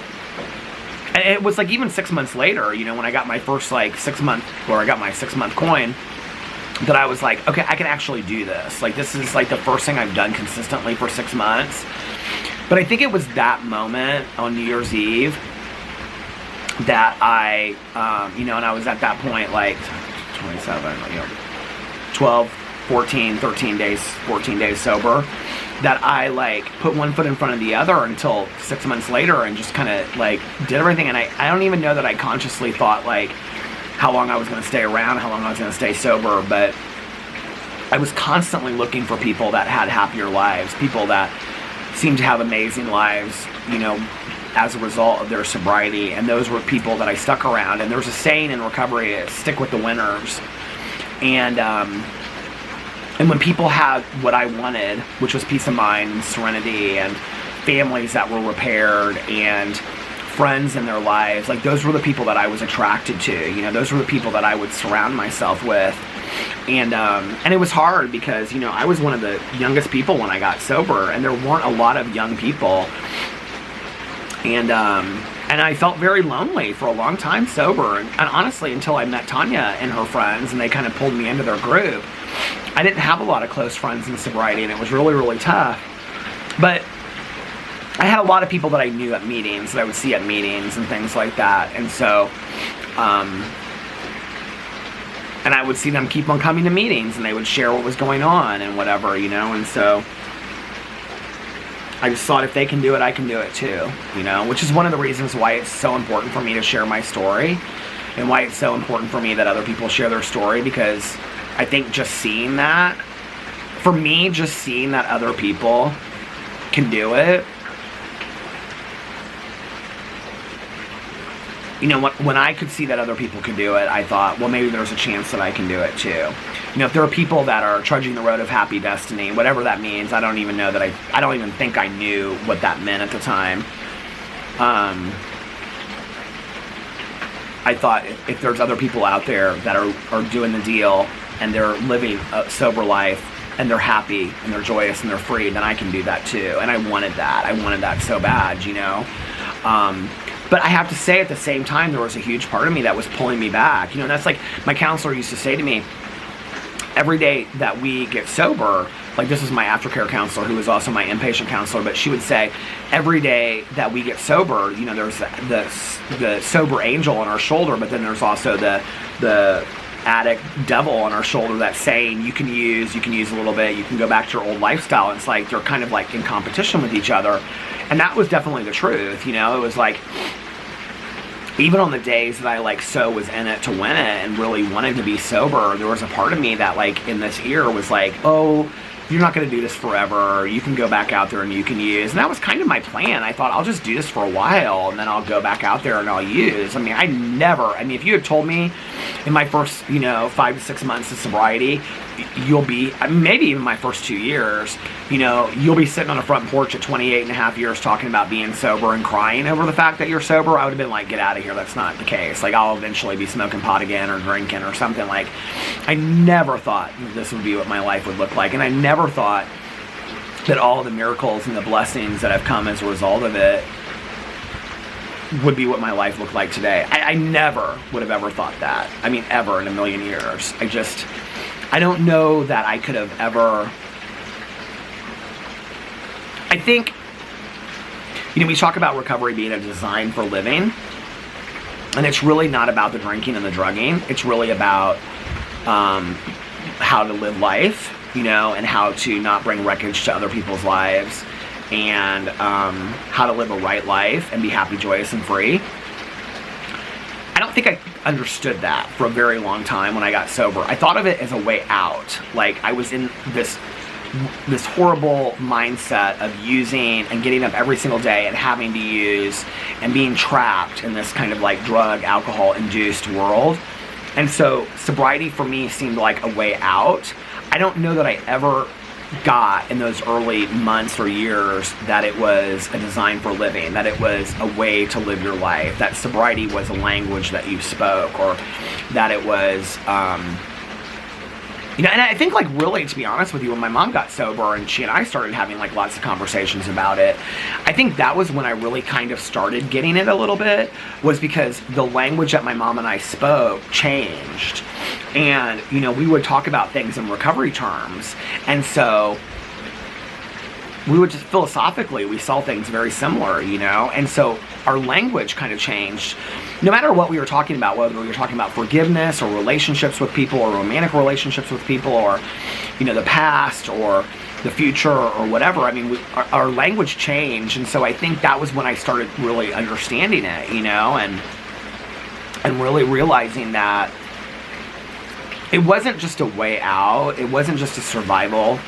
and it was like even 6 months later, when I got my first I got my 6 month coin, that I was like, okay, I can actually do this. Like, this is like the first thing I've done consistently for 6 months. But I think it was that moment on New Year's Eve that I, and I was at that point like 27, 12, 14 days sober, that I put one foot in front of the other until 6 months later, and just kind of did everything. And I don't even know that I consciously thought how long I was going to stay around, how long I was going to stay sober, but I was constantly looking for people that had happier lives, people that seemed to have amazing lives, as a result of their sobriety. And those were people that I stuck around. And there's a saying in recovery, stick with the winners. And when people had what I wanted, which was peace of mind and serenity and families that were repaired and friends in their lives. Like, those were the people that I was attracted to. You know, those were the people that I would surround myself with. And it was hard because, you know, I was one of the youngest people when I got sober, and there weren't a lot of young people. And I felt very lonely for a long time sober. And honestly, until I met Tanya and her friends, and they kind of pulled me into their group, I didn't have a lot of close friends in sobriety, and it was really, really tough. But I had a lot of people that I knew at meetings, that I would see at meetings and things like that. And so, and I would see them keep on coming to meetings, and they would share what was going on and whatever, you know. And so I just thought, if they can do it, I can do it too, you know, which is one of the reasons why it's so important for me to share my story, and why it's so important for me that other people share their story, because I think just seeing that, for me, just seeing that other people can do it, you know, when I could see that other people could do it, I thought, well, maybe there's a chance that I can do it too. You know, if there are people that are trudging the road of happy destiny, whatever that means, I don't even know that I don't even think I knew what that meant at the time. I thought, if there's other people out there that are doing the deal, and they're living a sober life, and they're happy, and they're joyous, and they're free, then I can do that too. And I wanted that. I wanted that so bad, you know. But I have to say, at the same time, there was a huge part of me that was pulling me back. You know, and that's like my counselor used to say to me, every day that we get sober, like, this is my aftercare counselor, who was also my inpatient counselor, but she would say, every day that we get sober, you know, there's the sober angel on our shoulder, but then there's also the addict devil on our shoulder that's saying, you can use a little bit, you can go back to your old lifestyle. And it's like they're kind of like in competition with each other. And that was definitely the truth, you know. It was like, even on the days that I like so was in it to win it and really wanted to be sober, there was a part of me that, like, in this ear was like, oh, you're not going to do this forever. You can go back out there and you can use. And that was kind of my plan. I thought, I'll just do this for a while, and then I'll go back out there and I'll use. I mean, if you had told me in my first, you know, 5 to 6 months of sobriety, maybe even my first 2 years, you know, you'll be sitting on a front porch at 28 and a half years talking about being sober and crying over the fact that you're sober, I would have been like, get out of here. That's not the case. Like, I'll eventually be smoking pot again, or drinking or something. Like, I never thought this would be what my life would look like. And I never thought that all the miracles and the blessings that have come as a result of it would be what my life looked like today. I never would have ever thought that. I mean, ever in a million years. I don't know that I could have ever. I think, you know, we talk about recovery being a design for living, and it's really not about the drinking and the drugging. It's really about how to live life, you know, and how to not bring wreckage to other people's lives, and how to live a right life and be happy, joyous, and free. I don't think I understood that for a very long time when I got sober. I thought of it as a way out. Like, I was in this horrible mindset of using and getting up every single day and having to use and being trapped in this kind of like drug, alcohol induced world. And so sobriety for me seemed like a way out. I don't know that I ever got in those early months or years that it was a design for living, that it was a way to live your life, that sobriety was a language that you spoke, or that it was, you know. And I think, like, really, to be honest with you, when my mom got sober and she and I started having like lots of conversations about it, I think that was when I really kind of started getting it a little bit, was because the language that my mom and I spoke changed. And, you know, we would talk about things in recovery terms. And so we would just philosophically, we saw things very similar, you know. And so our language kind of changed. No matter what we were talking about, whether we were talking about forgiveness or relationships with people or romantic relationships with people, or, you know, the past or the future or whatever, I mean, our language changed. And so I think that was when I started really understanding it, you know, and really realizing that it wasn't just a way out. It wasn't just a survival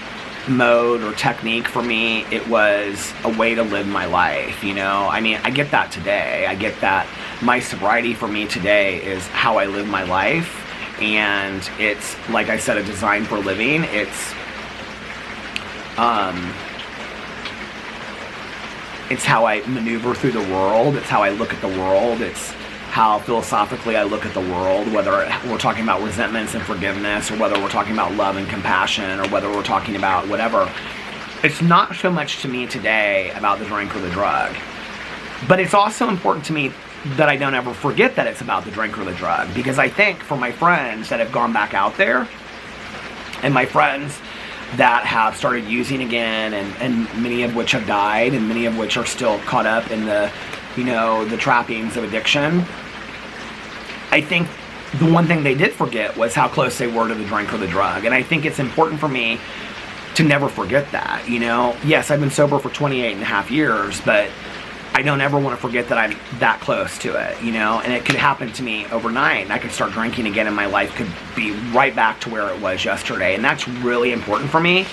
mode or technique for me. It was a way to live my life, you know. I mean, I get that today. I get that my sobriety for me today is how I live my life. And it's, like I said, a design for living. It's It's how I maneuver through the world. It's how I look at the world. It's how philosophically I look at the world, whether we're talking about resentments and forgiveness, or whether we're talking about love and compassion, or whether we're talking about whatever. It's not so much to me today about the drink or the drug. But it's also important to me that I don't ever forget that it's about the drink or the drug. Because I think for my friends that have gone back out there, and my friends that have started using again, and many of which have died, and many of which are still caught up in the, the trappings of addiction, I think the one thing they did forget was how close they were to the drink or the drug. And I think it's important for me to never forget that, Yes, I've been sober for 28 and a half years, but I don't ever want to forget that I'm that close to it, and it could happen to me overnight, and I could start drinking again, and my life could be right back to where it was yesterday. And that's really important for me,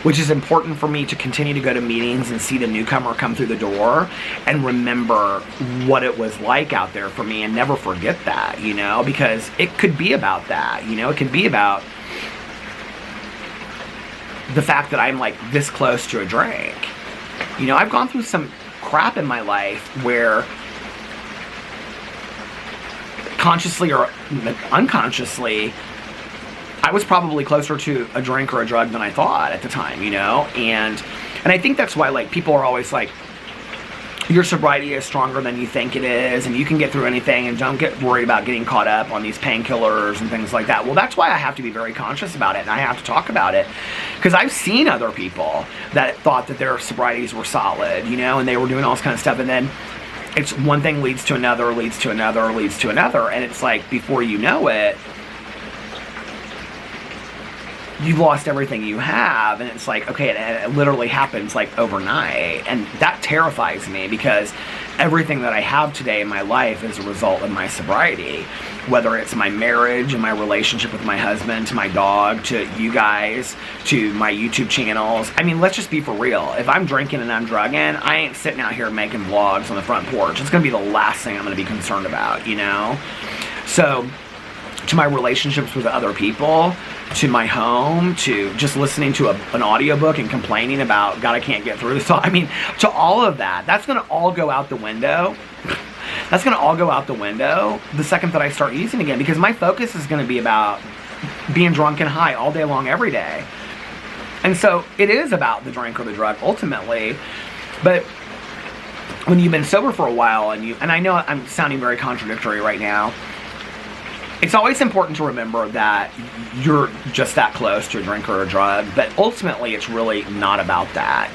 which is important for me to continue to go to meetings and see the newcomer come through the door and remember what it was like out there for me, and never forget that, because it could be about that, it could be about the fact that I'm like this close to a drink. I've gone through some crap in my life where consciously or unconsciously I was probably closer to a drink or a drug than I thought at the time, and I think that's why like people are always like, your sobriety is stronger than you think it is, and you can get through anything, and don't get worried about getting caught up on these painkillers and things like that. Well, that's why I have to be very conscious about it, and I have to talk about it, because I've seen other people that thought that their sobrieties were solid, and they were doing all this kind of stuff, and then it's one thing leads to another, leads to another, leads to another, and it's like, before you know it, you've lost everything you have. And it's like, okay, it literally happens like overnight, and that terrifies me, because everything that I have today in my life is a result of my sobriety, whether it's my marriage and my relationship with my husband, to my dog, to you guys, to my YouTube channels. I mean, let's just be for real. If I'm drinking and I'm drugging, I ain't sitting out here making vlogs on the front porch. It's gonna be the last thing I'm gonna be concerned about, So to my relationships with other people, to my home, to just listening to an audiobook and complaining about, God, I can't get through this. I mean, to all of that, that's going to all go out the window. That's going to all go out the window the second that I start using again, because my focus is going to be about being drunk and high all day long, every day. And so it is about the drink or the drug ultimately. But when you've been sober for a while, and I know I'm sounding very contradictory right now, it's always important to remember that you're just that close to a drink or a drug, but ultimately it's really not about that,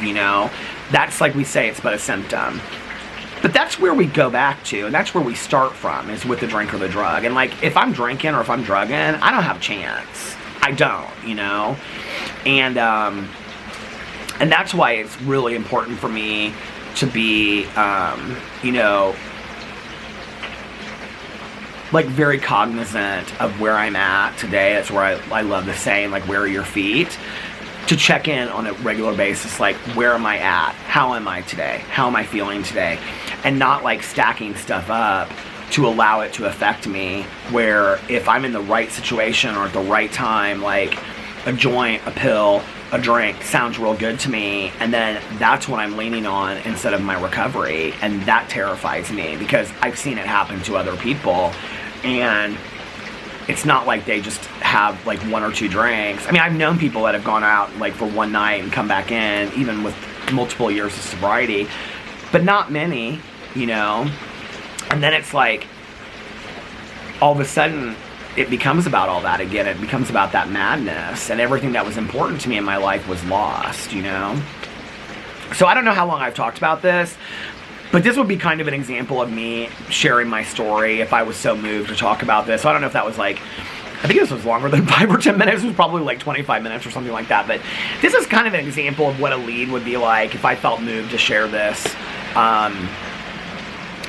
That's, like we say, it's but a symptom. But that's where we go back to, and that's where we start from, is with the drink or the drug. And like, if I'm drinking or if I'm drugging, I don't have a chance. I don't, And that's why it's really important for me to be, like very cognizant of where I'm at today. That's where I love the saying, like, where are your feet? To check in on a regular basis, like, where am I at? How am I today? How am I feeling today? And not like stacking stuff up to allow it to affect me, where if I'm in the right situation or at the right time, like a joint, a pill, a drink sounds real good to me, and then that's what I'm leaning on instead of my recovery. And that terrifies me, because I've seen it happen to other people. And it's not like they just have like one or two drinks. I mean, I've known people that have gone out like for one night and come back in, even with multiple years of sobriety, but not many, And then it's like, all of a sudden, it becomes about all that again. It becomes about that madness, and everything that was important to me in my life was lost, So I don't know how long I've talked about this, but this would be kind of an example of me sharing my story if I was so moved to talk about this. So I don't know if that was like, I think this was longer than 5 or 10 minutes. It was probably like 25 minutes or something like that. But this is kind of an example of what a lead would be like if I felt moved to share this.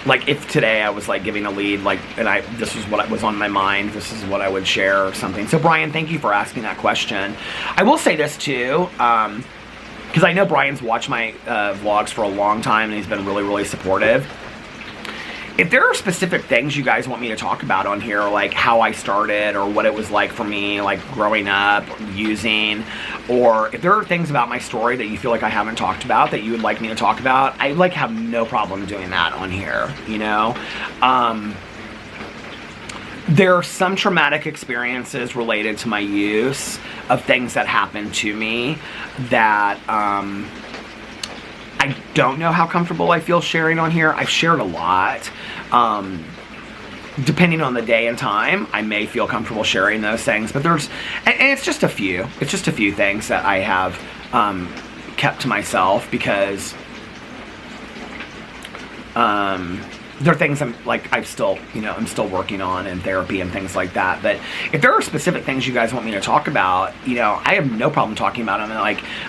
Like if today I was like giving a lead, like, and this was what was on my mind, this is what I would share or something. So Brian, thank you for asking that question. I will say this too, because I know Brian's watched my vlogs for a long time, and he's been really, really supportive. if there are specific things you guys want me to talk about on here, like how I started or what it was like for me, like growing up, using, or if there are things about my story that you feel like I haven't talked about that you would like me to talk about, I like have no problem doing that on here, you know? There are some traumatic experiences related to my use of things that happened to me that, I don't know how comfortable I feel sharing on here. I've shared a lot. Depending on the day and time, I may feel comfortable sharing those things, but and it's just a few. It's just a few things that I have kept to myself because they're things I'm still working on in therapy and things like that. But if there are specific things you guys want me to talk about, I have no problem talking about them. And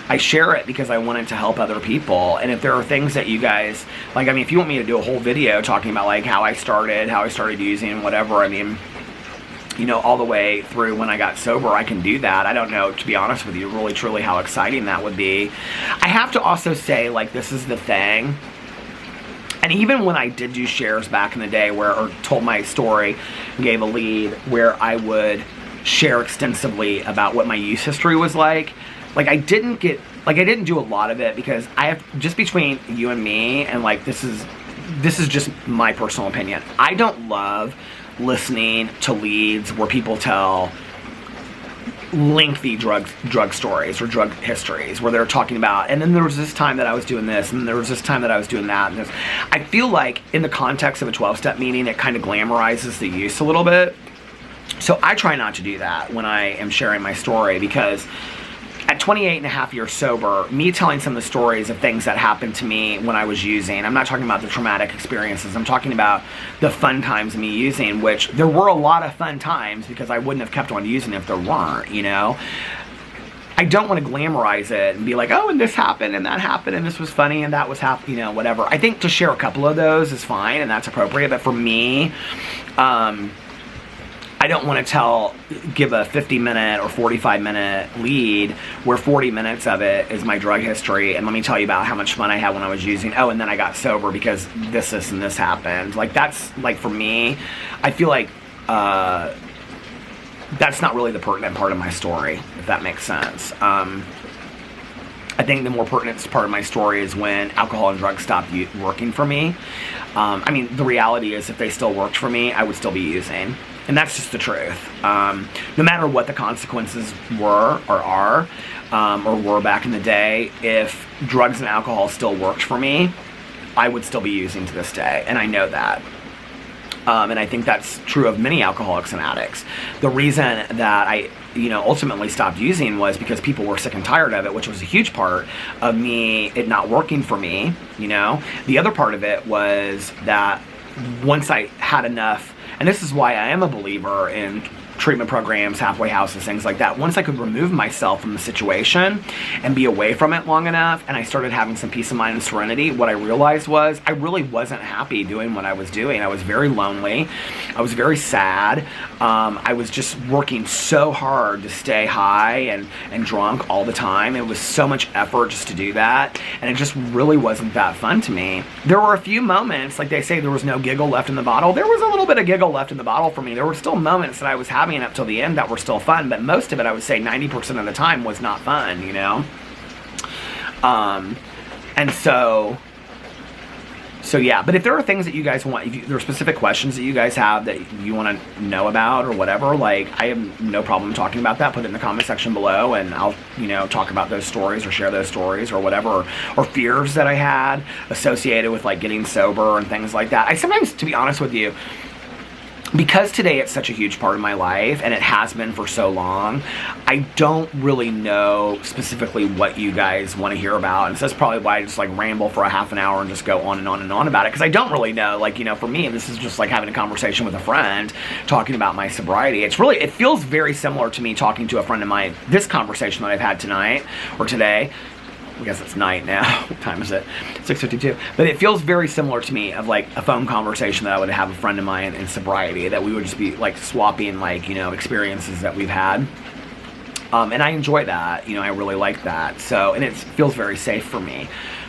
I share it because I want it to help other people. And if there are things that you guys if you want me to do a whole video talking about how I started using whatever, all the way through when I got sober, I can do that. I don't know, to be honest with you, really truly how exciting that would be. I have to also say, this is the thing. And even when I did do shares back in the day or told my story, gave a lead where I would share extensively about what my use history was like I didn't do a lot of it because I have, just between you and me, and this is just my personal opinion. I don't love listening to leads where people tell lengthy drug stories or drug histories where they're talking about, and then there was this time that I was doing this, and there was this time that I was doing that, and this. I feel like in the context of a 12-step meeting, it kind of glamorizes the use a little bit. So I try not to do that when I am sharing my story, because at 28 and a half years sober, me telling some of the stories of things that happened to me when I was using, I'm not talking about the traumatic experiences, I'm talking about the fun times of me using, which there were a lot of fun times because I wouldn't have kept on using if there weren't, I don't want to glamorize it and be like, oh, and this happened and that happened and this was funny and that was whatever. I think to share a couple of those is fine and that's appropriate, but for me, I don't want to give a 50-minute or 45-minute lead where 40 minutes of it is my drug history, and let me tell you about how much fun I had when I was using. Oh, and then I got sober because this, and this happened. That's, for me, I feel like that's not really the pertinent part of my story, if that makes sense. I think the more pertinent part of my story is when alcohol and drugs stopped working for me. The reality is if they still worked for me, I would still be using. And that's just the truth. No matter what the consequences were or are, or were back in the day, if drugs and alcohol still worked for me, I would still be using to this day. And I know that. And I think that's true of many alcoholics and addicts. The reason that I ultimately stopped using was because people were sick and tired of it, which was a huge part of it not working for me, The other part of it was that once I had enough, and this is why I am a believer in treatment programs, halfway houses, things like that. Once I could remove myself from the situation and be away from it long enough, and I started having some peace of mind and serenity, what I realized was I really wasn't happy doing what I was doing. I was very lonely. I was very sad. I was just working so hard to stay high and drunk all the time. It was so much effort just to do that, and it just really wasn't that fun to me. There were a few moments, like they say, there was no giggle left in the bottle. There was a little bit of giggle left in the bottle for me. There were still moments that I was having up till the end that were still fun, but most of it, I would say 90% of the time, was not fun, and so yeah. But if there are things that you guys want, if there are specific questions that you guys have that you want to know about or whatever, I have no problem talking about that. Put it in the comment section below, and I'll talk about those stories or share those stories or whatever, or fears that I had associated with getting sober and things like that. I sometimes, to be honest with you, because today it's such a huge part of my life, and it has been for so long, I don't really know specifically what you guys want to hear about. And so that's probably why I just ramble for a half an hour and just go on and on and on about it, because I don't really know. For me, this is just having a conversation with a friend, talking about my sobriety. It feels very similar to me talking to a friend of mine. This conversation that I've had tonight, or today, I guess it's night now. What time is it? 6:52. But it feels very similar to me of a phone conversation that I would have with a friend of mine in sobriety, that we would just be swapping experiences that we've had. And I enjoy that. I really like that. So, and it feels very safe for me.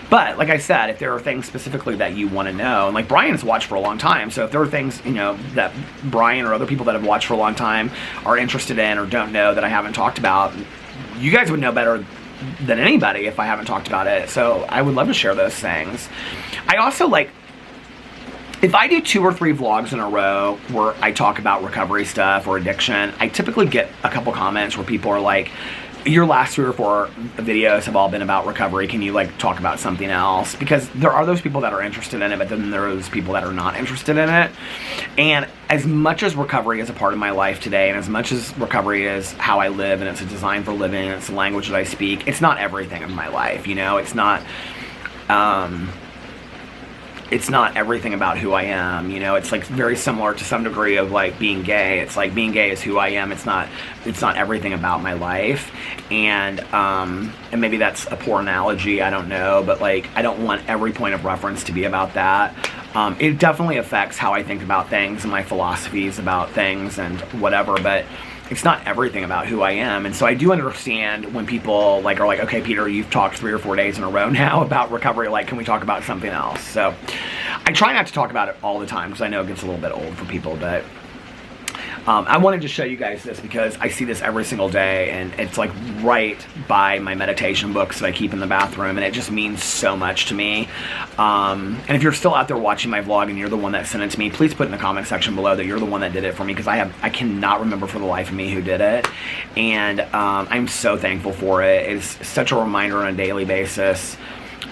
But like I said, if there are things specifically that you want to know, and like Brian's watched for a long time, so if there are things, you know, that Brian or other people that have watched for a long time are interested in or don't know that I haven't talked about, you guys would know better than anybody if I haven't talked about it. So I would love to share those things. I also like, if I do 2 or 3 vlogs in a row where I talk about recovery stuff or addiction, I typically get a couple comments where people are like, your last 3 or 4 videos have all been about recovery. Can you like talk about something else? Because there are those people that are interested in it, but then there are those people that are not interested in it. And as much as recovery is a part of my life today, and as much as recovery is how I live, and it's a design for living, and it's the language that I speak, it's not everything in my life, you know? It's not everything about who I am, you know. It's like very similar to some degree of like being gay. It's like being gay is who I am. It's not everything about my life. And maybe that's a poor analogy, I don't know, but like I don't want every point of reference to be about that. It definitely affects how I think about things and my philosophies about things and whatever, but it's not everything about who I am. And so I do understand when people like are like, okay, Peter, you've talked 3 or 4 days in a row now about recovery. Like, can we talk about something else? So I try not to talk about it all the time because I know it gets a little bit old for people, but I wanted to show you guys this because I see this every single day, and it's like right by my meditation books that I keep in the bathroom, and it just means so much to me. And if you're still out there watching my vlog and you're the one that sent it to me, please put in the comment section below that you're the one that did it for me, because I cannot remember for the life of me who did it. And I'm so thankful for it. It's such a reminder on a daily basis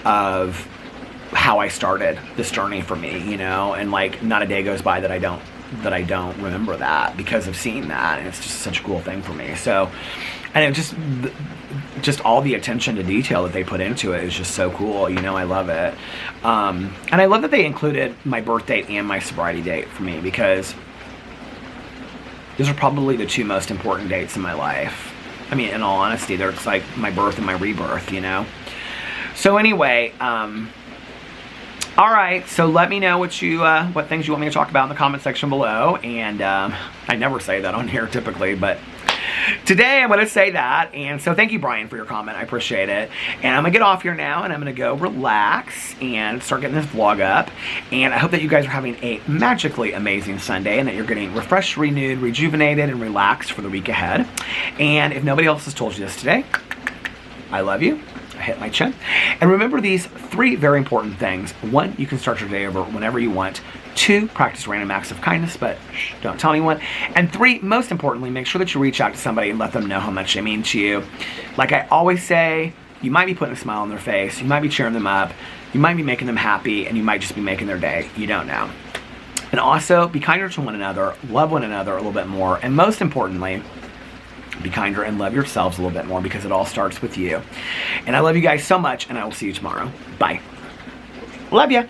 of how I started this journey for me, you know, and like not a day goes by that I don't remember that because of seeing that, and it's just such a cool thing for me. So, and it just all the attention to detail that they put into it is just so cool, you know. I love it. And I love that they included my birth date and my sobriety date for me, because those are probably the 2 most important dates in my life. I mean, in all honesty, they're like my birth and my rebirth, you know. So anyway, all right, so let me know what things you want me to talk about in the comment section below. And I never say that on here typically, but today I'm going to say that. And so thank you, Brian, for your comment. I appreciate it. And I'm going to get off here now, and I'm going to go relax and start getting this vlog up. And I hope that you guys are having a magically amazing Sunday, and that you're getting refreshed, renewed, rejuvenated, and relaxed for the week ahead. And if nobody else has told you this today, I love you. I hit my chin. And remember these 3 very important things. 1, you can start your day over whenever you want. 2, practice random acts of kindness, but don't tell anyone. And 3, most importantly, make sure that you reach out to somebody and let them know how much they mean to you. Like I always say, you might be putting a smile on their face, you might be cheering them up, you might be making them happy, and you might just be making their day. You don't know. And also, be kinder to one another, love one another a little bit more, and most importantly, be kinder and love yourselves a little bit more, because it all starts with you. And I love you guys so much, and I will see you tomorrow. Bye. Love ya.